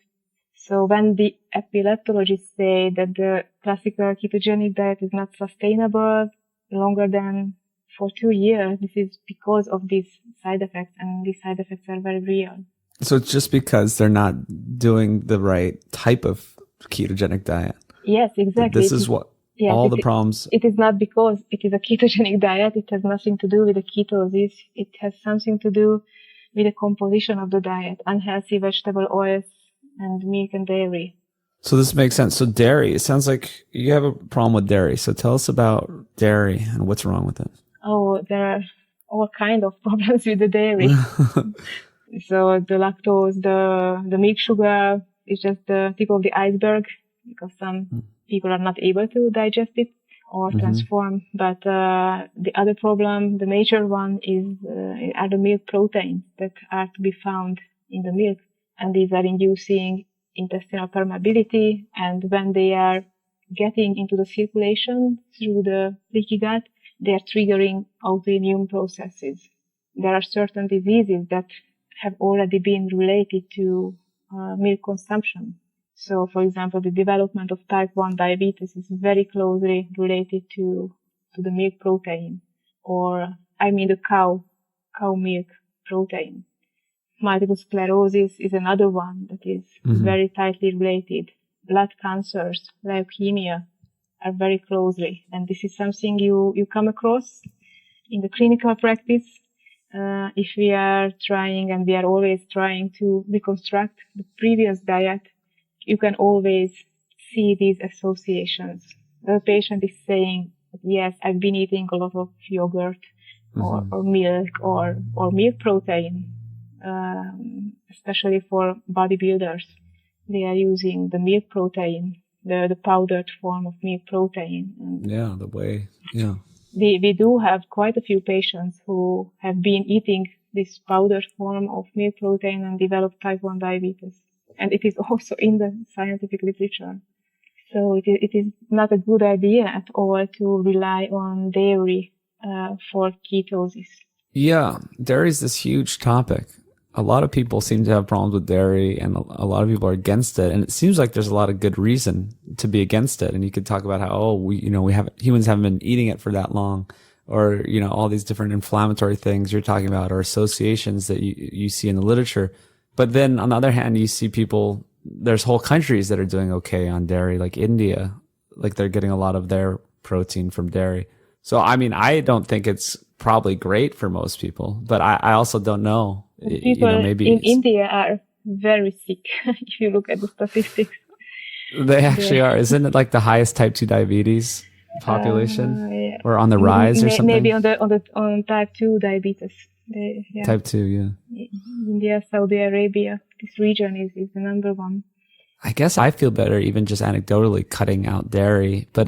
Speaker 4: So when the epileptologists say that the classical ketogenic diet is not sustainable longer than for 2 years, this is because of these side effects, and these side effects are very real.
Speaker 3: So it's just because they're not doing the right type of ketogenic diet.
Speaker 4: Yes, exactly.
Speaker 3: This is what all the problems.
Speaker 4: It is not because it is a ketogenic diet. It has nothing to do with the ketosis. It has something to do with the composition of the diet, unhealthy vegetable oils and milk and dairy.
Speaker 3: So this makes sense. So dairy, it sounds like you have a problem with dairy. So tell us about dairy and what's wrong with it.
Speaker 4: Oh, there are all kinds of problems with the dairy. So the lactose, the milk sugar is just the tip of the iceberg, because some people are not able to digest it or transform. But the other problem, the major one, are the milk proteins that are to be found in the milk. And these are inducing intestinal permeability. And when they are getting into the circulation through the leaky gut, they are triggering autoimmune processes. There are certain diseases that have already been related to milk consumption. So, for example, the development of type 1 diabetes is very closely related to the milk protein, the cow milk protein. Multiple sclerosis is another one that is very tightly related. Blood cancers, leukemia are very closely. And this is something you come across in the clinical practice. if we are trying, and we are always trying to reconstruct the previous diet, you can always see these associations. The patient is saying, yes, I've been eating a lot of yogurt or milk or milk protein, especially for bodybuilders. They are using the milk protein, the powdered form of milk protein.
Speaker 3: And the whey. Yeah.
Speaker 4: We do have quite a few patients who have been eating this powdered form of milk protein and developed type 1 diabetes. And it is also in the scientific literature. So it is not a good idea at all to rely on dairy for ketosis.
Speaker 3: Yeah, dairy is this huge topic. A lot of people seem to have problems with dairy, and a lot of people are against it. And it seems like there's a lot of good reason to be against it. And you could talk about how, humans haven't been eating it for that long, or, all these different inflammatory things you're talking about, or associations that you see in the literature. But then on the other hand, you see people, there's whole countries that are doing okay on dairy, like India, like they're getting a lot of their protein from dairy. So, I don't think it's probably great for most people, but I also don't know.
Speaker 4: People maybe in India are very sick. If you look at the statistics,
Speaker 3: they actually are. Isn't it like the highest type 2 diabetes population, or on the rise, or something?
Speaker 4: Maybe on type 2 diabetes.
Speaker 3: Type 2, yeah.
Speaker 4: India, Saudi Arabia, this region is the number one.
Speaker 3: I guess I feel better even just anecdotally cutting out dairy, but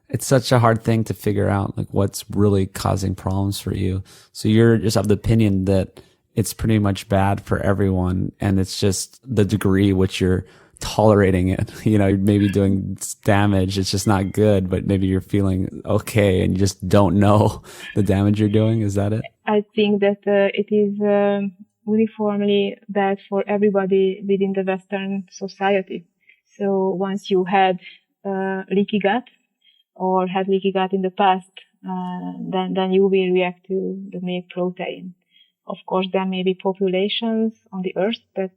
Speaker 3: it's such a hard thing to figure out, like what's really causing problems for you. So you're just of the opinion that it's pretty much bad for everyone, and it's just the degree which you're tolerating it. You're maybe doing damage. It's just not good, but maybe you're feeling okay and you just don't know the damage you're doing. Is that it?
Speaker 4: I think that it is uniformly bad for everybody within the Western society. So once you had leaky gut or had leaky gut in the past, then you will react to the milk protein. Of course, there may be populations on the earth that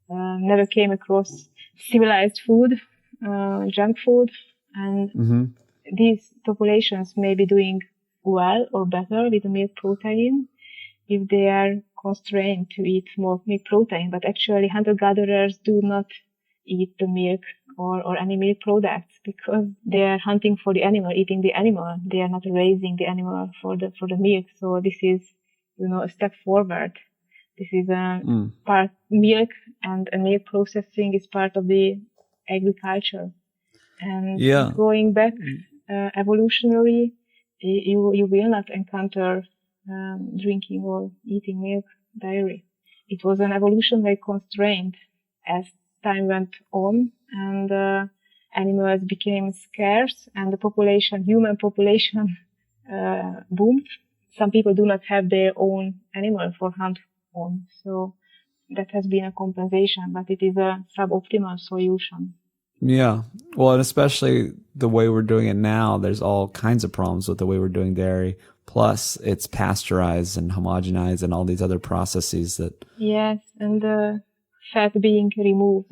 Speaker 4: never came across civilized food, junk food, and these populations may be doing well or better with the milk protein if they are constrained to eat more milk protein. But actually, hunter-gatherers do not eat the milk or any milk products because they are hunting for the animal, eating the animal. They are not raising the animal for the milk. So this is, a step forward. This is part milk, and milk processing is part of the agriculture. And going back evolutionary, you will not encounter drinking or eating milk, dairy. It was an evolutionary constraint as time went on, and animals became scarce, and the human population boomed. Some people do not have their own animal for hunt on, so that has been a compensation, but it is a suboptimal solution.
Speaker 3: Yeah. Well, and especially the way we're doing it now, there's all kinds of problems with the way we're doing dairy. Plus, it's pasteurized and homogenized and all these other processes that...
Speaker 4: Yes, and the fat being removed.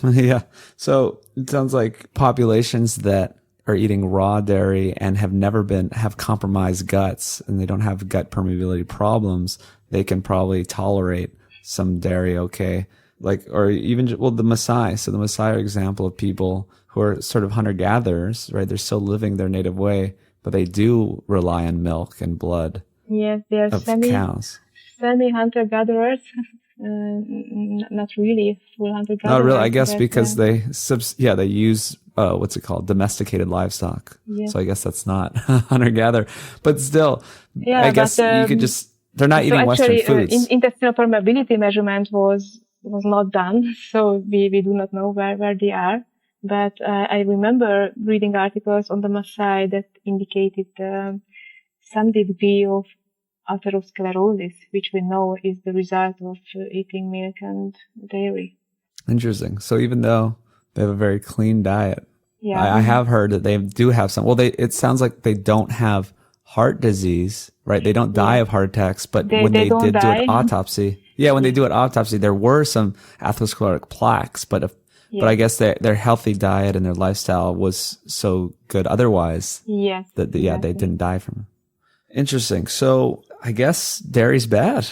Speaker 3: Yeah. So it sounds like populations that are eating raw dairy and have compromised guts, and they don't have gut permeability problems, they can probably tolerate some dairy okay. Or even, the Maasai. So the Maasai are an example of people who are sort of hunter-gatherers, right? They're still living their native way, but they do rely on milk and blood.
Speaker 4: Yes, they are
Speaker 3: cows.
Speaker 4: Semi-hunter-gatherers. Not really full hunter-gatherers.
Speaker 3: Not really, I guess, because they use, domesticated livestock.
Speaker 4: Yes.
Speaker 3: So I guess that's not hunter-gatherer. But still, I guess you could just, they're not eating Western foods.
Speaker 4: Intestinal permeability measurement was not done, so we do not know where they are. But I remember reading articles on the Maasai that indicated some degree of atherosclerosis, which we know is the result of eating milk and dairy.
Speaker 3: Interesting. So even though they have a very clean diet,
Speaker 4: I
Speaker 3: have heard that they do have some. Well, it sounds like they don't have heart disease, right? They don't die of heart attacks, but when they did do an autopsy, when they do an autopsy, there were some atherosclerotic plaques, but I guess their healthy diet and their lifestyle was so good otherwise
Speaker 4: that
Speaker 3: they didn't die from it. Interesting. So I guess dairy's bad.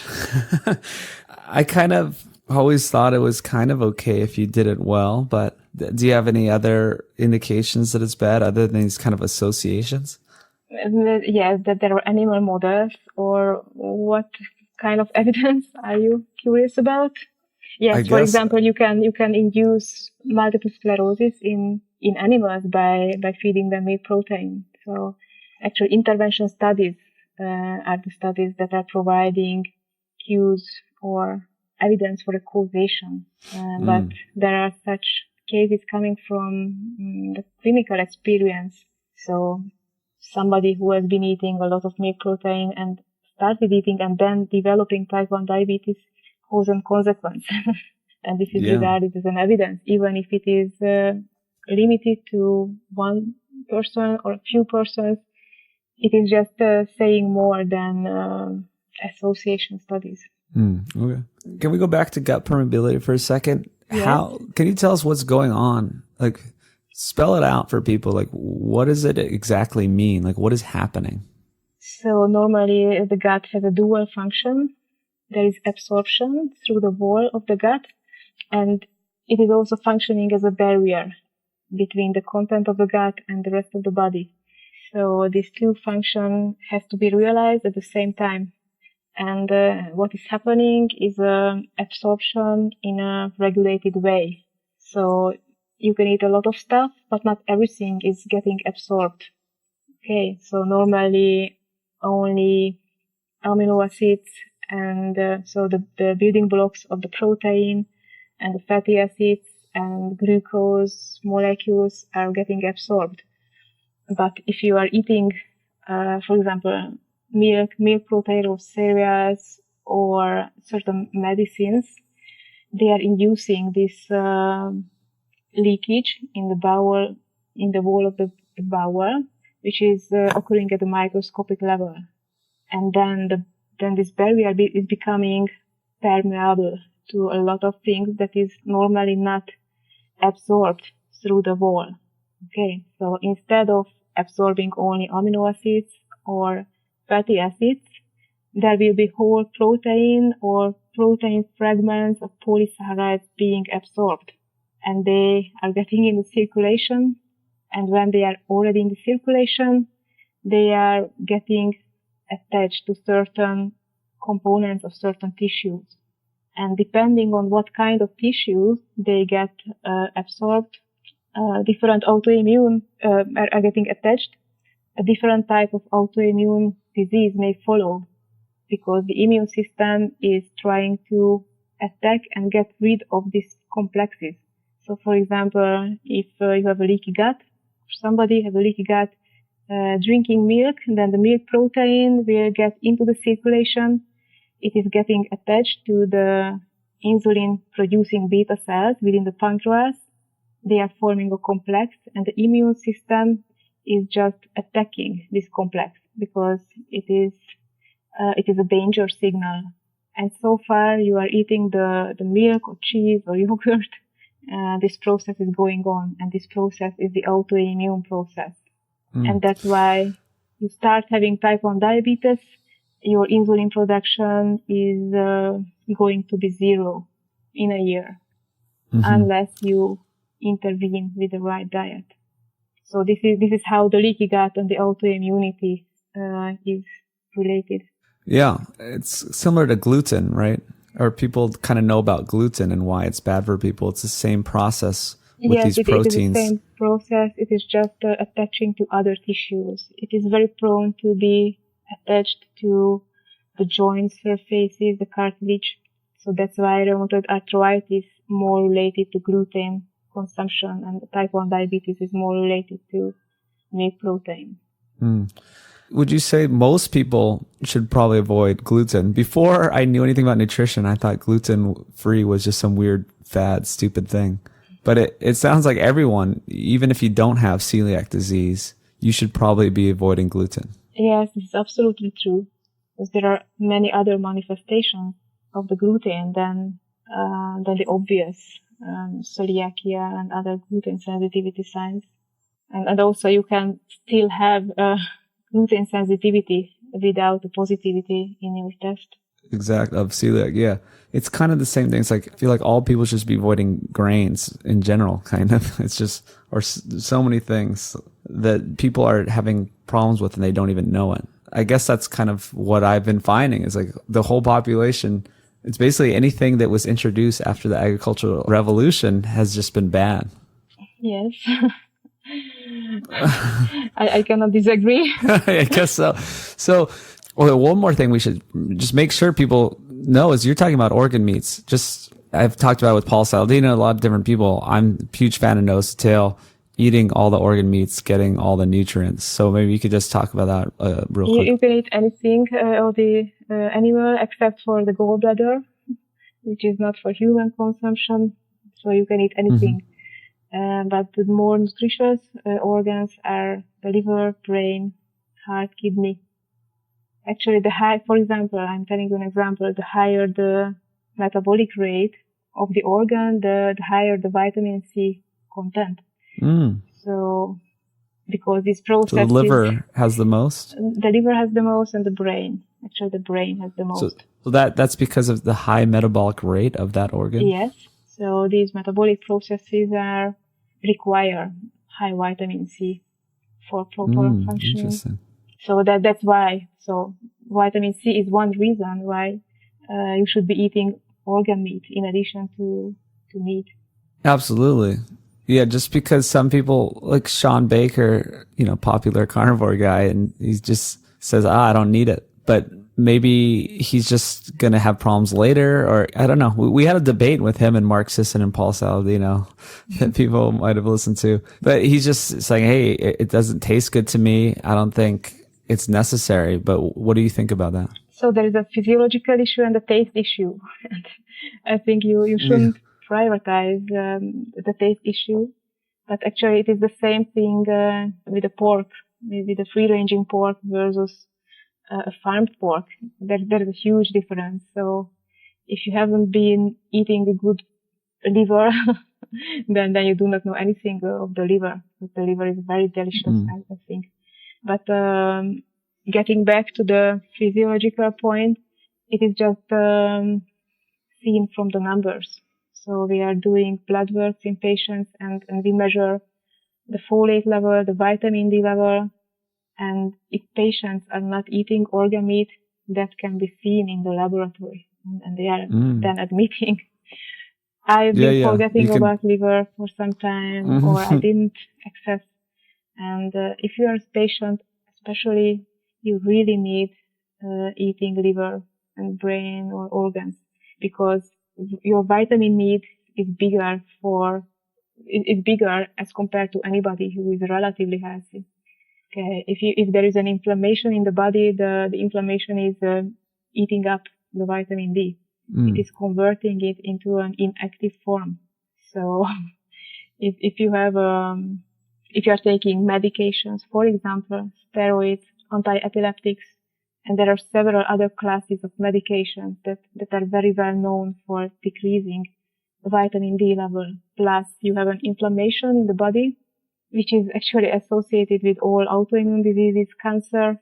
Speaker 3: I kind of always thought it was kind of okay if you did it well, but do you have any other indications that it's bad other than these kind of associations?
Speaker 4: Yes, that there are animal models, or what kind of evidence are you curious about? Yes, for example, you can induce multiple sclerosis in animals by feeding them milk protein. So actually intervention studies are the studies that are providing cues or evidence for a causation. But there are such cases coming from the clinical experience. So somebody who has been eating a lot of milk protein and started eating and then developing type 1 diabetes, cause and consequence. And this is regarded as an evidence, even if it is limited to one person or a few persons. It is just saying more than association studies.
Speaker 3: Okay. Can we go back to gut permeability for a second?
Speaker 4: Yes.
Speaker 3: Can you tell us what's going on? Like, spell it out for people. Like, what does it exactly mean? Like, what is happening?
Speaker 4: So normally the gut has a dual function. There is absorption through the wall of the gut, and it is also functioning as a barrier between the content of the gut and the rest of the body. So these two functions has to be realized at the same time. And what is happening is absorption in a regulated way. So you can eat a lot of stuff, but not everything is getting absorbed. Okay, so normally only amino acids and so the building blocks of the protein and the fatty acids and glucose molecules are getting absorbed. But if you are eating, for example, milk protein or cereals or certain medicines, they are inducing this leakage in the bowel, in the wall of the bowel, which is occurring at the microscopic level. And then this barrier is becoming permeable to a lot of things that is normally not absorbed through the wall. Okay, so instead of absorbing only amino acids or fatty acids, there will be whole protein or protein fragments of polysaccharides being absorbed. And they are getting in the circulation. And when they are already in the circulation, they are getting attached to certain components of certain tissues. And depending on what kind of tissues they get absorbed, different autoimmune are getting attached. A different type of autoimmune disease may follow because the immune system is trying to attack and get rid of these complexes. So, for example, if you have a leaky gut, somebody has a leaky gut, drinking milk, then the milk protein will get into the circulation. It is getting attached to the insulin-producing beta cells within the pancreas. They are forming a complex, and the immune system is just attacking this complex because it is a danger signal. And so far, you are eating the milk or cheese or yogurt. This process is going on, and this process is the autoimmune process. And that's why you start having type 1 diabetes, your insulin production is going to be zero in a year, unless you intervene with the right diet. So this is how the leaky gut and the autoimmunity is related.
Speaker 3: Yeah, it's similar to gluten, right? Or people kind of know about gluten and why it's bad for people. It's the same process with these proteins.
Speaker 4: It is the same process. It is just attaching to other tissues. It is very prone to be attached to the joint surfaces, the cartilage. So that's why rheumatoid arthritis is more related to gluten consumption, and type 1 diabetes is more related to milk protein.
Speaker 3: Would you say most people should probably avoid gluten? Before I knew anything about nutrition, I thought gluten-free was just some weird, fad, stupid thing. But it sounds like everyone, even if you don't have celiac disease, you should probably be avoiding gluten.
Speaker 4: Yes, this is absolutely true. Because there are many other manifestations of the gluten than the obvious celiakia and other gluten sensitivity signs. And also you can still have gluten sensitivity without the positivity in your test.
Speaker 3: Exactly, of celiac, yeah. It's kind of the same thing. It's like, I feel like all people should just be avoiding grains in general, kind of. It's just, or so many things that people are having problems with and they don't even know it. I guess that's kind of what I've been finding is like the whole population, it's basically anything that was introduced after the agricultural revolution has just been bad.
Speaker 4: Yes. I cannot disagree.
Speaker 3: I guess so. So, well, one more thing we should just make sure people know is you're talking about organ meats. Just, I've talked about it with Paul Saladino, a lot of different people. I'm a huge fan of nose to tail, eating all the organ meats, getting all the nutrients. So maybe you could just talk about that real quick.
Speaker 4: You can eat anything of the animal except for the gallbladder, which is not for human consumption. So you can eat anything. But the more nutritious organs are the liver, brain, heart, kidney. Actually, for example, I'm telling you an example, the higher the metabolic rate of the organ, the higher the vitamin C content. So, because this process...
Speaker 3: So the liver has the most?
Speaker 4: The liver has the most and the brain. Actually, the brain has the most.
Speaker 3: So that's because of the high metabolic rate of that organ?
Speaker 4: Yes. So these metabolic processes require high vitamin C for proper functioning.
Speaker 3: Interesting.
Speaker 4: So that's why. So vitamin C is one reason why you should be eating organ meat in addition to meat.
Speaker 3: Absolutely. Yeah, just because some people, like Sean Baker, popular carnivore guy, and he just says, I don't need it. But maybe he's just going to have problems later, or I don't know. We had a debate with him and Mark Sisson and Paul Saladino that people might have listened to. But he's just saying, hey, it doesn't taste good to me. I don't think it's necessary. But what do you think about that?
Speaker 4: So there is a physiological issue and a taste issue. And I think you shouldn't prioritize the taste issue. But actually it is the same thing with the pork, with the free-ranging pork versus a farmed pork. There is a huge difference. So if you haven't been eating a good liver, then you do not know anything of the liver. The liver is very delicious, I think. But getting back to the physiological point, it is just seen from the numbers. So we are doing blood works in patients and we measure the folate level, the vitamin D level. And if patients are not eating organ meat, that can be seen in the laboratory. And they are then admitting, I've been forgetting about liver for some time, or I didn't access. And if you are a patient, especially, you really need eating liver and brain or organs, because your vitamin need is bigger as compared to anybody who is relatively healthy. Okay, if there is an inflammation in the body, the inflammation is eating up the vitamin D. It is converting it into an inactive form. So if you have if you are taking medications, for example, steroids, anti-epileptics, and there are several other classes of medications that are very well known for decreasing vitamin D level. Plus you have an inflammation in the body, which is actually associated with all autoimmune diseases, cancer,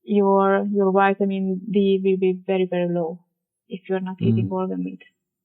Speaker 4: your vitamin D will be very, very low if you're not eating organ meat.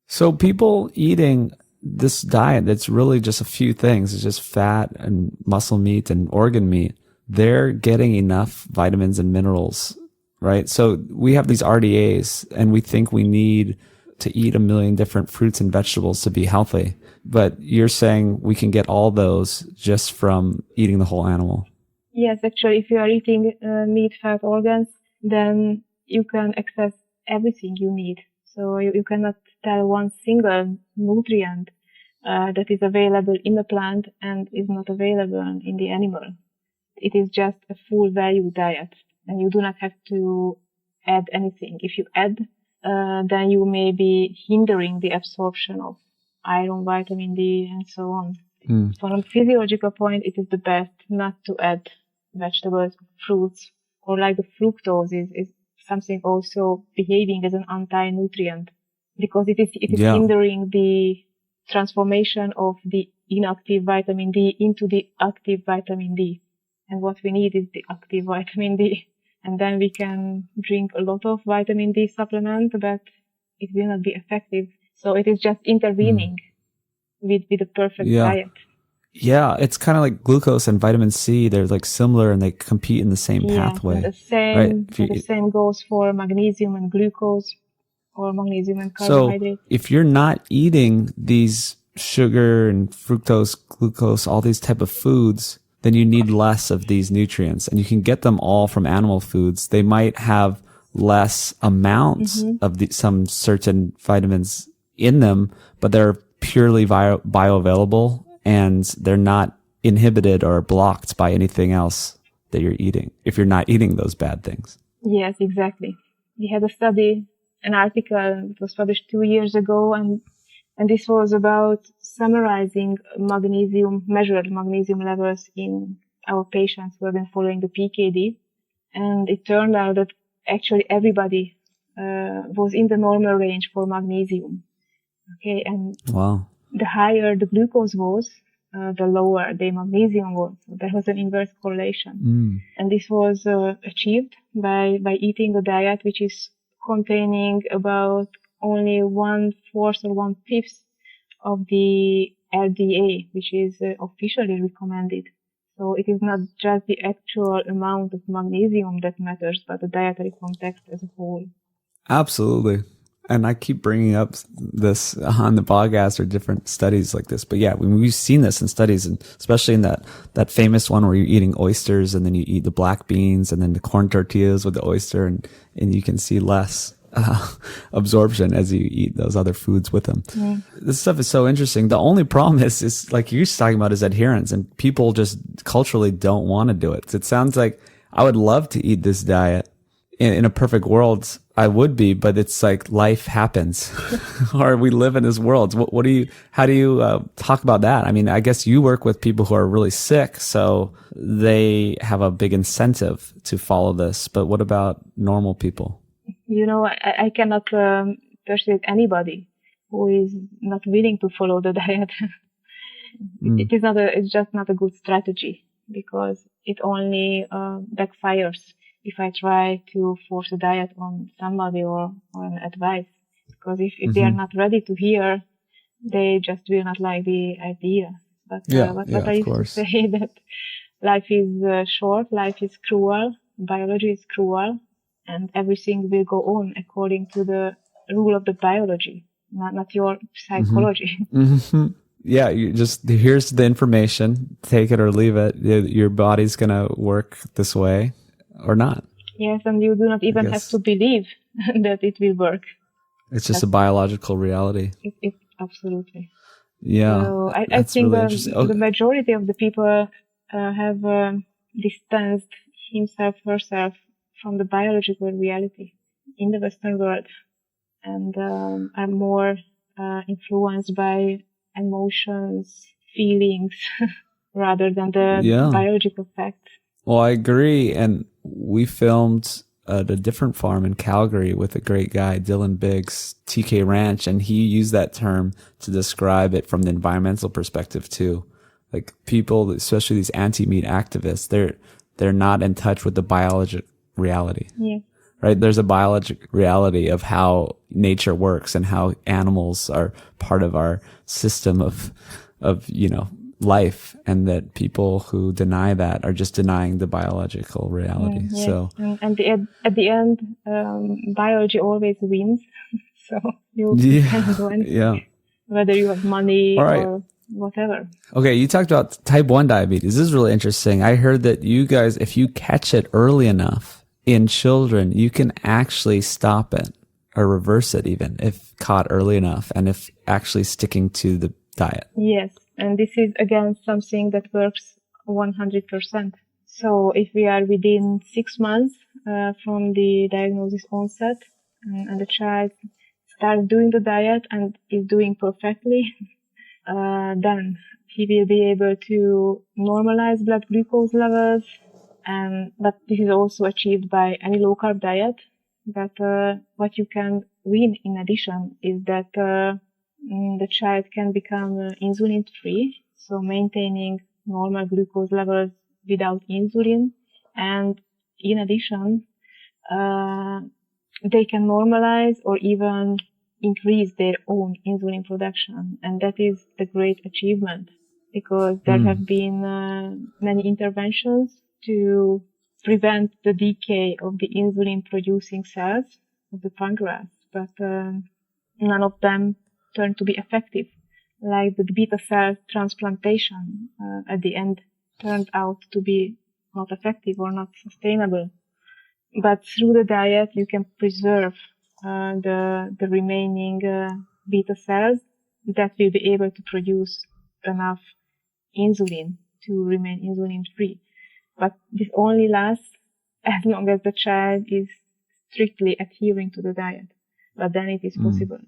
Speaker 3: So people eating this diet that's really just a few things, it's just fat and muscle meat and organ meat, they're getting enough vitamins and minerals, right? So we have these RDAs and we think we need to eat 1 million different fruits and vegetables to be healthy. But you're saying we can get all those just from eating the whole animal.
Speaker 4: Yes, actually, if you are eating meat, fat, organs, then you can access everything you need. So you cannot tell one single nutrient that is available in the plant and is not available in the animal. It is just a full value diet, and you do not have to add anything. If you add, then you may be hindering the absorption of iron, vitamin D, and so on. From a physiological point, it is the best not to add vegetables, fruits, or like the fructose is something also behaving as an anti-nutrient, because it is hindering the transformation of the inactive vitamin D into the active vitamin D. And what we need is the active vitamin D. And then we can drink a lot of vitamin D supplement, but it will not be effective. So it is just intervening with the perfect diet.
Speaker 3: Yeah, it's kind of like glucose and vitamin C. They're like similar and they compete in the same pathway.
Speaker 4: The same goes for magnesium and glucose, or magnesium and carbohydrates.
Speaker 3: So if you're not eating these sugar and fructose, glucose, all these type of foods, then you need less of these nutrients, and you can get them all from animal foods. They might have less amounts of some certain vitamins in them, but they're purely bioavailable, and they're not inhibited or blocked by anything else that you're eating if you're not eating those bad things.
Speaker 4: Yes, exactly. We had a study, an article that was published 2 years ago, and this was about summarizing measured magnesium levels in our patients who have been following the PKD. And it turned out that actually everybody was in the normal range for magnesium. Okay, and the higher the glucose was, the lower the magnesium was. So there was an inverse correlation. And this was achieved by eating a diet which is containing about only 1/4 or 1/5 of the LDA, which is officially recommended. So it is not just the actual amount of magnesium that matters, but the dietary context as a whole.
Speaker 3: Absolutely. And I keep bringing up this on the podcast or different studies like this. But yeah, we've seen this in studies, and especially in that famous one where you're eating oysters and then you eat the black beans and then the corn tortillas with the oyster, and you can see less absorption as you eat those other foods with them. This stuff is so interesting. The only problem is like you're talking about, is adherence, and people just culturally don't want to do it. It sounds like I would love to eat this diet. In a perfect world, I would be, but it's like life happens, or we live in this world. How do you talk about that? I mean, I guess you work with people who are really sick, so they have a big incentive to follow this. But what about normal people?
Speaker 4: You know, I cannot persuade anybody who is not willing to follow the diet. It's just not a good strategy, because it only backfires if I try to force a diet on somebody or an advice. Because if they are not ready to hear, they just will not like the idea. But I used to say that life is short, life is cruel, biology is cruel, and everything will go on according to the rule of the biology, not your psychology.
Speaker 3: Yeah, you just, here's the information, take it or leave it. Your body's going to work this way or not.
Speaker 4: Yes, and you do not even have to believe that it will work.
Speaker 3: It's just a biological reality.
Speaker 4: It absolutely.
Speaker 3: Yeah.
Speaker 4: So I think really the majority of the people have distanced herself from the biological reality in the Western world, and are more influenced by emotions, feelings, rather than the biological facts.
Speaker 3: Well, I agree. And we filmed at a different farm in Calgary with a great guy, Dylan Biggs, TK Ranch, and he used that term to describe it from the environmental perspective too. Like people, especially these anti-meat activists, they're not in touch with the biologic reality.
Speaker 4: Yeah.
Speaker 3: Right? There's a biologic reality of how nature works and how animals are part of our system of life, and that people who deny that are just denying the biological reality.
Speaker 4: Yes.
Speaker 3: So,
Speaker 4: and at the end, biology always wins. So you can win, whether you have money or whatever.
Speaker 3: Okay, you talked about type 1 diabetes. This is really interesting. I heard that you guys, if you catch it early enough in children, you can actually stop it or reverse it even if caught early enough, and if actually sticking to the diet.
Speaker 4: Yes. And this is, again, something that works 100%. So if we are within 6 months from the diagnosis onset, and the child starts doing the diet and is doing perfectly, then he will be able to normalize blood glucose levels. But this is also achieved by any low-carb diet. But what you can win in addition is that the child can become insulin-free, so maintaining normal glucose levels without insulin. And in addition, they can normalize or even increase their own insulin production. And that is the great achievement, because there have been many interventions to prevent the decay of the insulin producing cells of the pancreas, but none of them turned to be effective. Like the beta cell transplantation at the end turned out to be not effective or not sustainable. But through the diet, you can preserve the remaining beta cells that will be able to produce enough insulin to remain insulin free. But this only lasts as long as the child is strictly adhering to the diet. But then it is possible.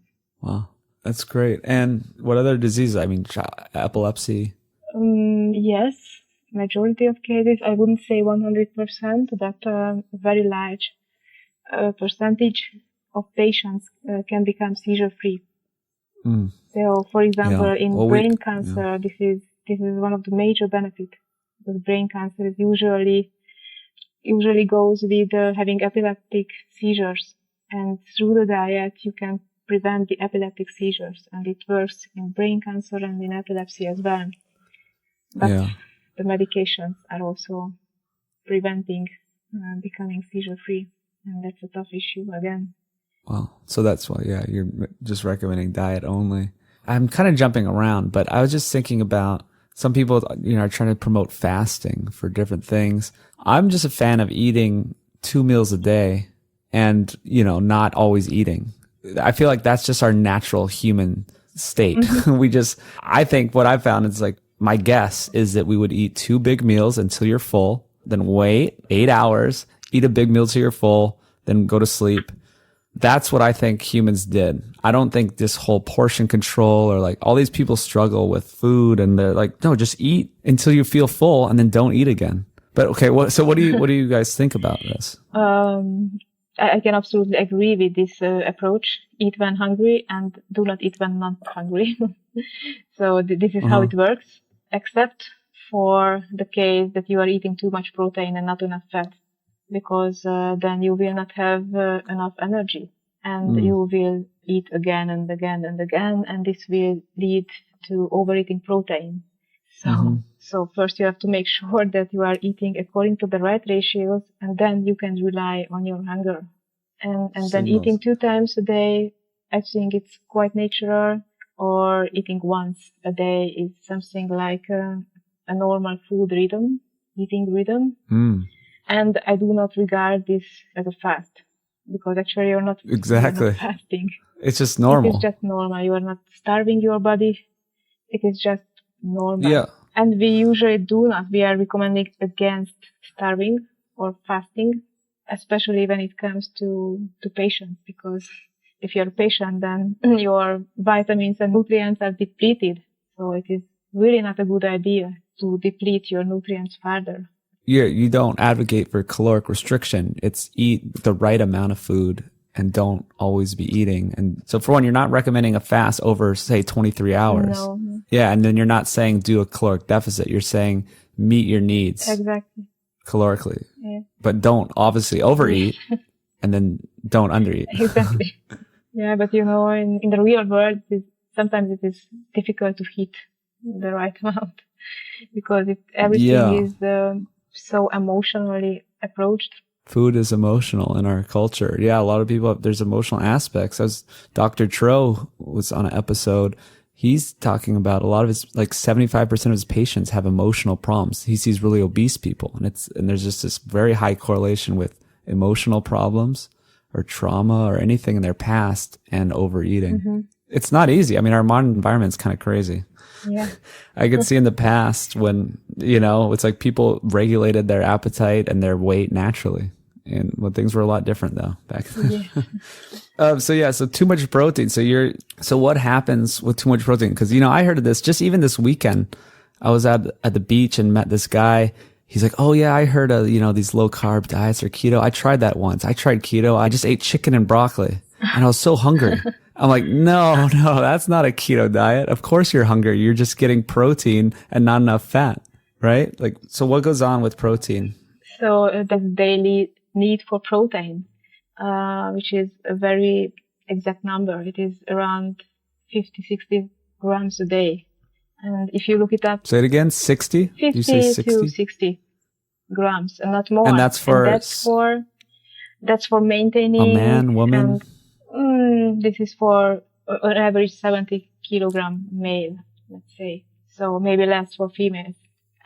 Speaker 3: Wow, that's great. And what other diseases? I mean, epilepsy?
Speaker 4: Yes, majority of cases. I wouldn't say 100%, but a very large percentage of patients can become seizure-free. So, for example, in brain cancer, this is one of the major benefits. Because brain cancer is usually goes with having epileptic seizures, and through the diet you can prevent the epileptic seizures, and it works in brain cancer and in epilepsy as well. But the medications are also preventing becoming seizure-free, and that's a tough issue again.
Speaker 3: Wow. So that's why, you're just recommending diet only. I'm kind of jumping around, but I was just thinking about some people, are trying to promote fasting for different things. I'm just a fan of eating 2 meals a day and, not always eating. I feel like that's just our natural human state. I think what I've found is like, my guess is that we would eat 2 big meals until you're full, then wait 8 hours, eat a big meal till you're full, then go to sleep. That's what I think humans did. I don't think this whole portion control or like all these people struggle with food and they're like, no, just eat until you feel full and then don't eat again. But okay, what do you guys think about this?
Speaker 4: I can absolutely agree with this approach. Eat when hungry and do not eat when not hungry. So this is how it works, except for the case that you are eating too much protein and not enough fat, because then you will not have enough energy, and you will eat again and again and again, and this will lead to overeating protein. So first you have to make sure that you are eating according to the right ratios, and then you can rely on your hunger. And then eating 2 times a day, I think it's quite natural, or eating once a day is something like a normal food rhythm, eating rhythm. And I do not regard this as a fast, because actually you're not fasting.
Speaker 3: It's just normal.
Speaker 4: It is just normal. You are not starving your body. It is just normal.
Speaker 3: Yeah.
Speaker 4: And we usually do not. We are recommending against starving or fasting, especially when it comes to patients, because if you're a patient, then your vitamins and nutrients are depleted. So it is really not a good idea to deplete your nutrients further.
Speaker 3: You don't advocate for caloric restriction. It's eat the right amount of food and don't always be eating. And so for one, you're not recommending a fast over, say, 23 hours.
Speaker 4: No.
Speaker 3: Yeah. And then you're not saying do a caloric deficit. You're saying meet your needs.
Speaker 4: Exactly.
Speaker 3: Calorically.
Speaker 4: Yeah.
Speaker 3: But don't obviously overeat and then don't undereat.
Speaker 4: Exactly. Yeah. But in the real world, sometimes it is difficult to hit the right amount, because everything is so emotionally approached.
Speaker 3: Food is emotional in our culture. Yeah, a lot of people, there's emotional aspects. As Dr. Tro was on an episode, he's talking about a lot of his, like 75% of his patients have emotional problems. He sees really obese people, and there's just this very high correlation with emotional problems or trauma or anything in their past and overeating. It's not easy. I mean, our modern environment is kind of crazy.
Speaker 4: Yeah.
Speaker 3: I could see in the past when, it's like people regulated their appetite and their weight naturally. And when things were a lot different though back then. Yeah. So too much protein. So what happens with too much protein? Cause I heard of this just even this weekend. I was at the beach and met this guy. He's like, oh yeah, I heard of, these low carb diets or keto. I tried that once. I tried keto. I just ate chicken and broccoli and I was so hungry. I'm like, no, that's not a keto diet. Of course you're hungry. You're just getting protein and not enough fat, right? Like, so what goes on with protein?
Speaker 4: So that's daily need for protein, which is a very exact number. It is around 50, 60 grams a day. And if you look it up,
Speaker 3: Say it again, 60?
Speaker 4: 50
Speaker 3: You say 60?
Speaker 4: to 60 grams and not more.
Speaker 3: And that's
Speaker 4: for maintaining
Speaker 3: a man, woman?
Speaker 4: And, this is for an average 70 kilogram male, let's say. So maybe less for females.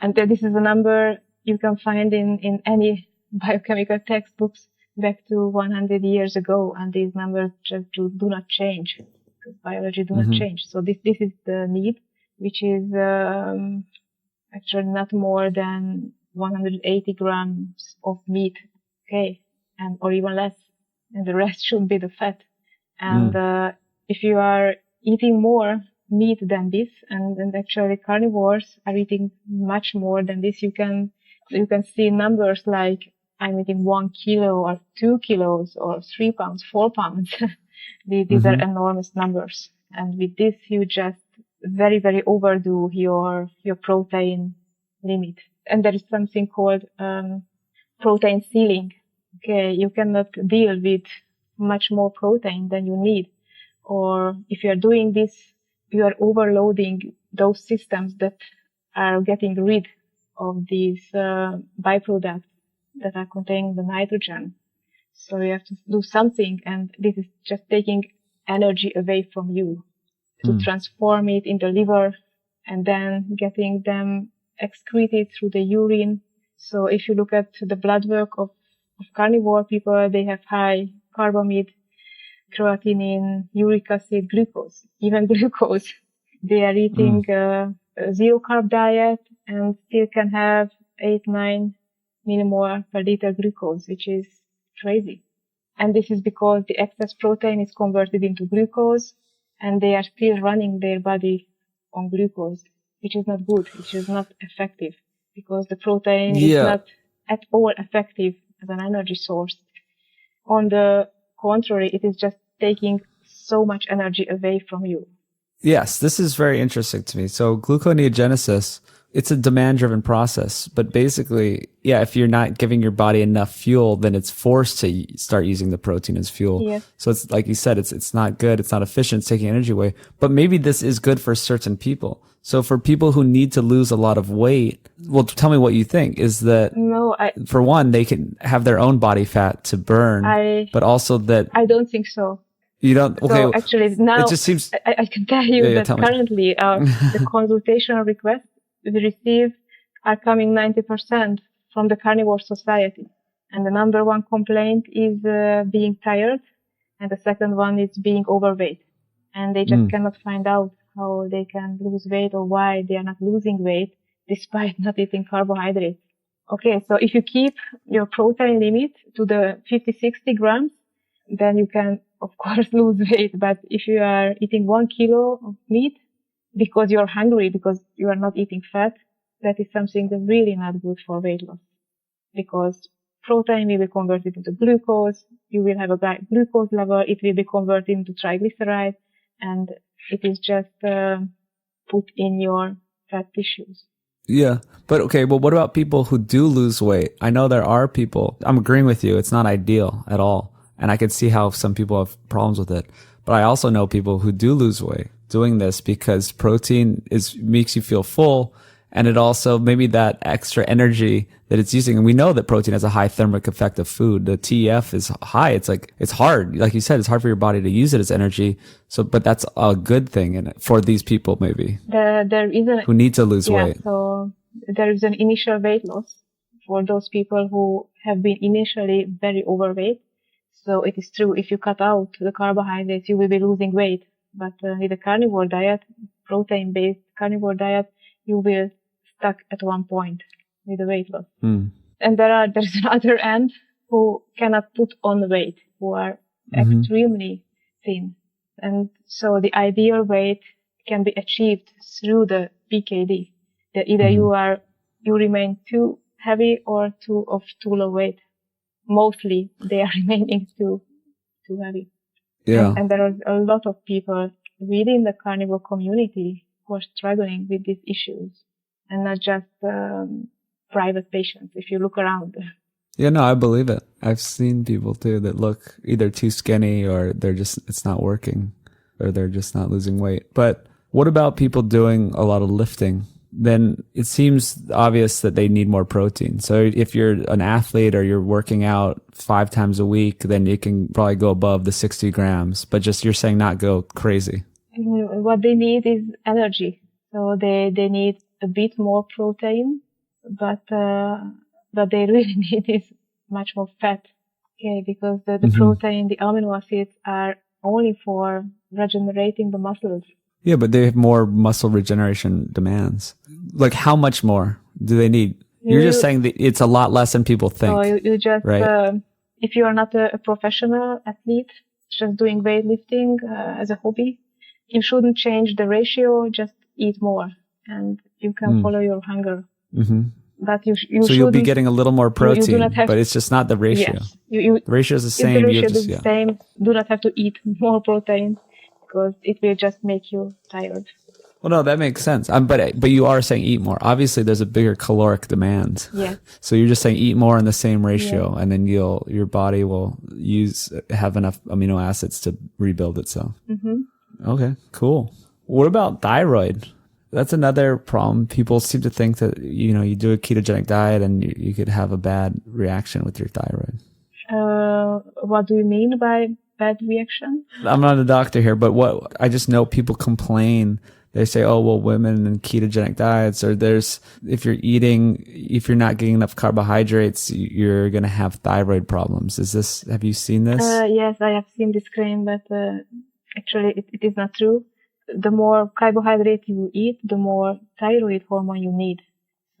Speaker 4: And this is a number you can find in any biochemical textbooks back to 100 years ago. And these numbers just do not change, because biology do not change. So this is the need, which is actually not more than 180 grams of meat, okay, and or even less, and the rest should be the fat. And if you are eating more meat than this, and actually carnivores are eating much more than this, you can see numbers like I'm eating 1 kilo or 2 kilos or 3 pounds, 4 pounds. These are enormous numbers, and with this you just very, very overdo your protein limit. And there is something called protein ceiling. Okay, you cannot deal with much more protein than you need. Or if you are doing this, you are overloading those systems that are getting rid of these byproducts that are containing the nitrogen. So you have to do something, and this is just taking energy away from you to transform it in the liver and then getting them excreted through the urine. So if you look at the blood work of carnivore people, they have high carbamide, creatinine, uric acid, glucose, even glucose. They are eating a zero carb diet and still can have 8-9 millimolar per liter glucose, which is crazy. And this is because the excess protein is converted into glucose, and they are still running their body on glucose, which is not good, which is not effective, because the protein is not at all effective as an energy source. On the contrary, it is just taking so much energy away from you.
Speaker 3: Yes, this is very interesting to me. So gluconeogenesis, it's a demand-driven process, but basically, if you're not giving your body enough fuel, then it's forced to start using the protein as fuel.
Speaker 4: Yes.
Speaker 3: So it's like you said, it's not good, it's not efficient, it's taking energy away. But maybe this is good for certain people. So for people who need to lose a lot of weight, well, tell me what you think. Is that for one, they can have their own body fat to burn, but also that
Speaker 4: I don't think so.
Speaker 3: You don't? Okay.
Speaker 4: So actually, now
Speaker 3: it just seems
Speaker 4: I can tell you that currently the consultation requests we receive are coming 90% from the carnivore society. And the number one complaint is being tired, and the second one is being overweight. And they just cannot find out how they can lose weight or why they are not losing weight despite not eating carbohydrates. Okay, so if you keep your protein limit to the 50-60 grams, then you can, of course, lose weight. But if you are eating 1 kilo of meat because you're hungry, because you are not eating fat, that is something that's really not good for weight loss. Because protein will be converted into glucose, you will have a glucose level, it will be converted into triglyceride, and it is just put in your fat tissues.
Speaker 3: Yeah. But okay, well, what about people who do lose weight? I know there are people, I'm agreeing with you, it's not ideal at all. And I can see how some people have problems with it. But I also know people who do lose weight doing this because protein makes you feel full. And it also, maybe that extra energy that it's using. And we know that protein has a high thermic effect of food. The TEF is high. It's hard. Like you said, it's hard for your body to use it as energy. So, but that's a good thing for these people, maybe. Who need to lose weight.
Speaker 4: So there is an initial weight loss for those people who have been initially very overweight. So it is true, if you cut out the carbohydrates, you will be losing weight. But with a carnivore diet, protein-based carnivore diet, you will stuck at one point with the weight loss. And there's another end who cannot put on weight, who are extremely thin. And so the ideal weight can be achieved through the PKD. That either you remain too heavy or too low weight. Mostly they are remaining too heavy.
Speaker 3: Yeah.
Speaker 4: And there are a lot of people within the carnivore community who are struggling with these issues, and not just private patients. If you look around.
Speaker 3: Yeah, no, I believe it. I've seen people too that look either too skinny or it's not working or they're just not losing weight. But what about people doing a lot of lifting? Then it seems obvious that they need more protein. So if you're an athlete or you're working out 5 times a week, then you can probably go above the 60 grams, but just you're saying not go crazy.
Speaker 4: What they need is energy. So they need a bit more protein, but they really need is much more fat. Okay, because the protein, the amino acids are only for regenerating the muscles.
Speaker 3: Yeah, but they have more muscle regeneration demands. Like how much more do they need? You're just saying that it's a lot less than people think.
Speaker 4: So you just,
Speaker 3: right?
Speaker 4: If you are not a professional athlete, just doing weightlifting as a hobby, you shouldn't change the ratio, just eat more and you can follow your hunger. Mm-hmm. But so
Speaker 3: you'll be getting a little more protein, but it's just not the ratio.
Speaker 4: Yes,
Speaker 3: the ratio is the same.
Speaker 4: If the ratio is the same, do not have to eat more protein because it will just make you tired.
Speaker 3: Well, no, that makes sense. But you are saying eat more. Obviously, there's a bigger caloric demand.
Speaker 4: Yeah.
Speaker 3: So you're just saying eat more in the same ratio, and then your body will have enough amino acids to rebuild itself. Mm-hmm. Okay, cool. What about thyroid? That's another problem. People seem to think that, you do a ketogenic diet and you could have a bad reaction with your thyroid.
Speaker 4: What do you mean by bad reaction?
Speaker 3: I'm not a doctor here, but I just know people complain. They say, oh, well, women in ketogenic diets, or if you're not getting enough carbohydrates, you're going to have thyroid problems. Have you seen this?
Speaker 4: Yes, I have seen this claim, but actually it is not true. The more carbohydrate you eat, the more thyroid hormone you need.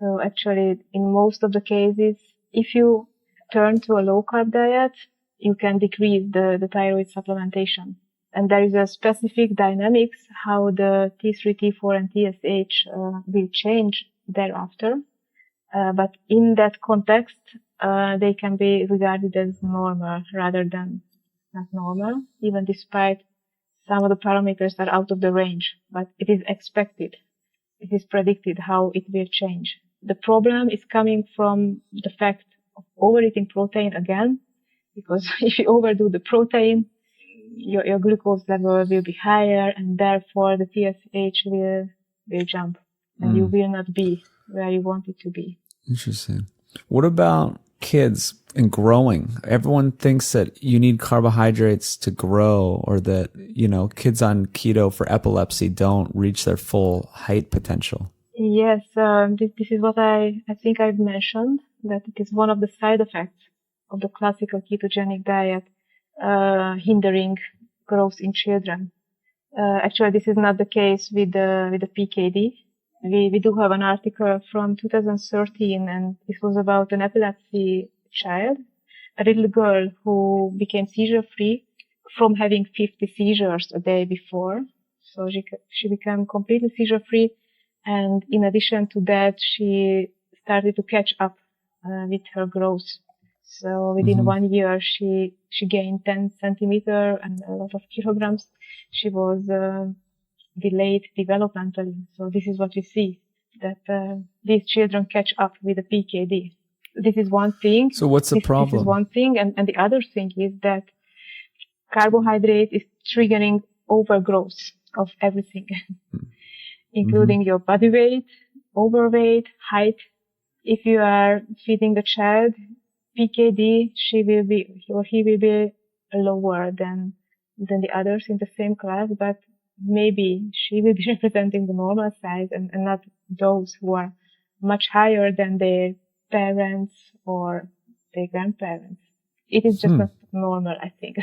Speaker 4: So actually, in most of the cases, if you turn to a low-carb diet, you can decrease the thyroid supplementation. And there is a specific dynamics how the T3, T4, and TSH will change thereafter. But in that context, they can be regarded as normal rather than not normal, even despite some of the parameters are out of the range, but it is expected. It is predicted how it will change. The problem is coming from the fact of overeating protein again, because if you overdo the protein, your glucose level will be higher, and therefore the TSH will jump, and you will not be where you want it to be.
Speaker 3: Interesting. What about kids and growing? Everyone thinks that you need carbohydrates to grow, or that, kids on keto for epilepsy don't reach their full height potential.
Speaker 4: Yes, this is what I think I've mentioned, that it is one of the side effects of the classical ketogenic diet, hindering growth in children. Actually, this is not the case with the PKD. We do have an article from 2013, and this was about an epilepsy child, a little girl who became seizure-free from having 50 seizures a day before. So she became completely seizure-free, and in addition to that, she started to catch up with her growth. So within 1 year, she gained 10 centimeters and a lot of kilograms. She was delayed developmentally. So this is what we see, that these children catch up with the PKD. This is one thing.
Speaker 3: So what's the problem?
Speaker 4: This is one thing. And the other thing is that carbohydrate is triggering overgrowth of everything, including your body weight, overweight, height. If you are feeding a child PKD, he will be lower than the others in the same class, but maybe she will be representing the normal size and not those who are much higher than their parents or their grandparents. It is just not normal, I think.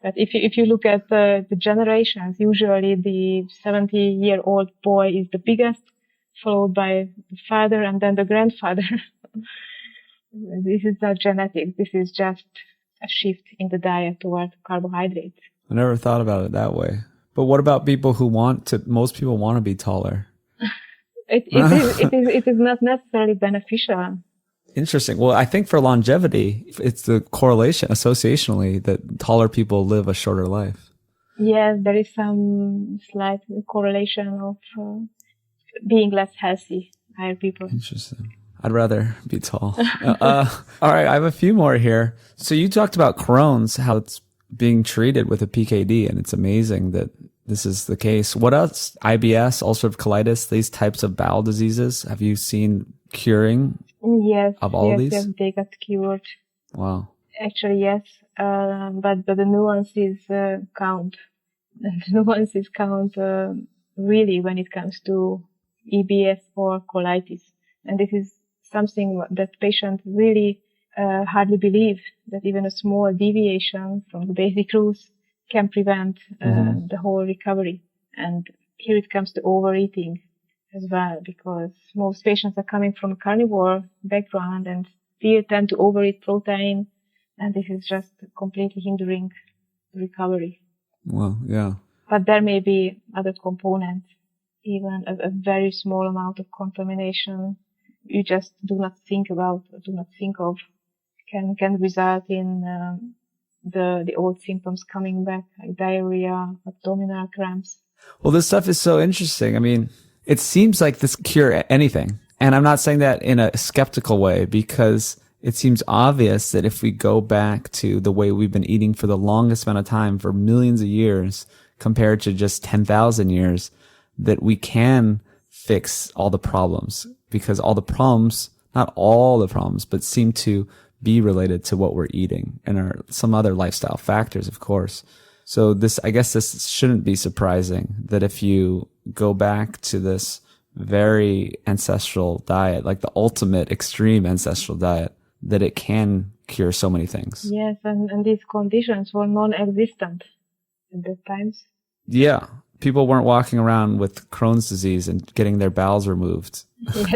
Speaker 4: But if you look at the generations, usually the 70-year-old boy is the biggest, followed by the father and then the grandfather. This is not genetic. This is just a shift in the diet toward carbohydrates.
Speaker 3: I never thought about it that way. But what about people most people want to be taller?
Speaker 4: It is not necessarily beneficial.
Speaker 3: Interesting. Well, I think for longevity, it's the correlation associationally that taller people live a shorter life.
Speaker 4: Yes, there is some slight correlation of being less healthy, higher people.
Speaker 3: Interesting. I'd rather be tall. All right, I have a few more here. So you talked about Crohn's, how it's being treated with a PKD, and it's amazing that this is the case. What else? IBS, ulcerative colitis, these types of bowel diseases, have you seen curing
Speaker 4: Yes,
Speaker 3: of all these?
Speaker 4: yes, they got cured.
Speaker 3: Wow.
Speaker 4: Actually, yes, but the nuances count. And the nuances count really when it comes to EBS or colitis. And this is something that patients really hardly believe, that even a small deviation from the basic rules can prevent the whole recovery. And here it comes to overeating as well, because most patients are coming from a carnivore background and still tend to overeat protein, and this is just completely hindering the recovery.
Speaker 3: Well, yeah.
Speaker 4: But there may be other components, even a very small amount of contamination you just do not think about, or do not think of, can result in the old symptoms coming back, like diarrhea, abdominal cramps.
Speaker 3: Well, this stuff is so interesting. I mean, it seems like this cure anything. And I'm not saying that in a skeptical way, because it seems obvious that if we go back to the way we've been eating for the longest amount of time, for millions of years, compared to just 10,000 years, that we can fix all the problems, because all the problems, not all the problems, but seem to be related to what we're eating and some other lifestyle factors, of course. So I guess this shouldn't be surprising that if you go back to this very ancestral diet, like the ultimate extreme ancestral diet, that it can cure so many things.
Speaker 4: Yes, and these conditions were non-existent at that times.
Speaker 3: Yeah. People weren't walking around with Crohn's disease and getting their bowels removed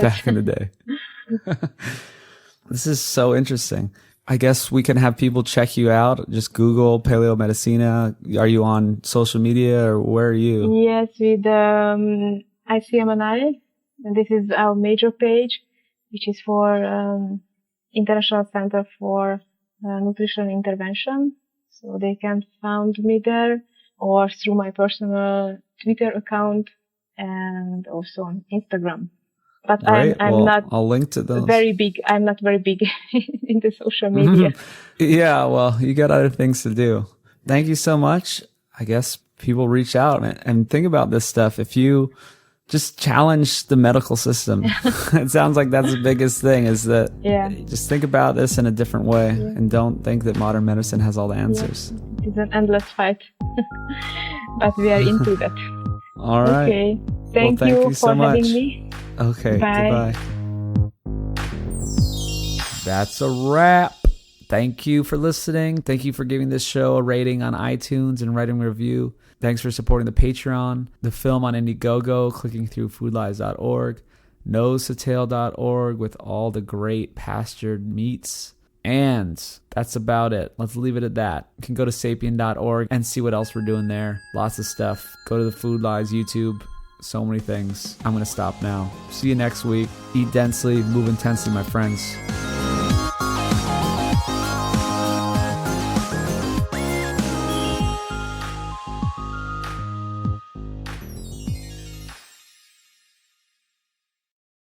Speaker 3: back in the day. This is so interesting. I guess we can have people check you out. Just Google Paleomedicina. Are you on social media, or where are you?
Speaker 4: Yes, with ICMNI, and this is our major page, which is for International Center for Nutrition Intervention. So they can find me there, or through my personal Twitter account, and also on Instagram. But
Speaker 3: Great.
Speaker 4: I'm not
Speaker 3: I'll link to those.
Speaker 4: I'm not very big into social media.
Speaker 3: Yeah, well, you got other things to do. Thank you so much. I guess people reach out and think about this stuff. If you just challenge the medical system, it sounds like that's the biggest thing, is that just think about this in a different way and don't think that modern medicine has all the answers.
Speaker 4: Yeah. It's an endless fight, but we are into that.
Speaker 3: All right.
Speaker 4: Okay. Thank you
Speaker 3: so
Speaker 4: for
Speaker 3: much.
Speaker 4: having me.
Speaker 3: Okay.
Speaker 4: Bye.
Speaker 3: Goodbye. That's a wrap. Thank you for listening. Thank you for giving this show a rating on iTunes and writing a review. Thanks for supporting the Patreon, the film on Indiegogo, clicking through foodlies.org, nosetotale.org with all the great pastured meats. And that's about it. Let's leave it at that. You can go to sapien.org and see what else we're doing there. Lots of stuff. Go to the Food Lies YouTube. So many things. I'm going to stop now. See you next week. Eat densely, move intensely, my friends.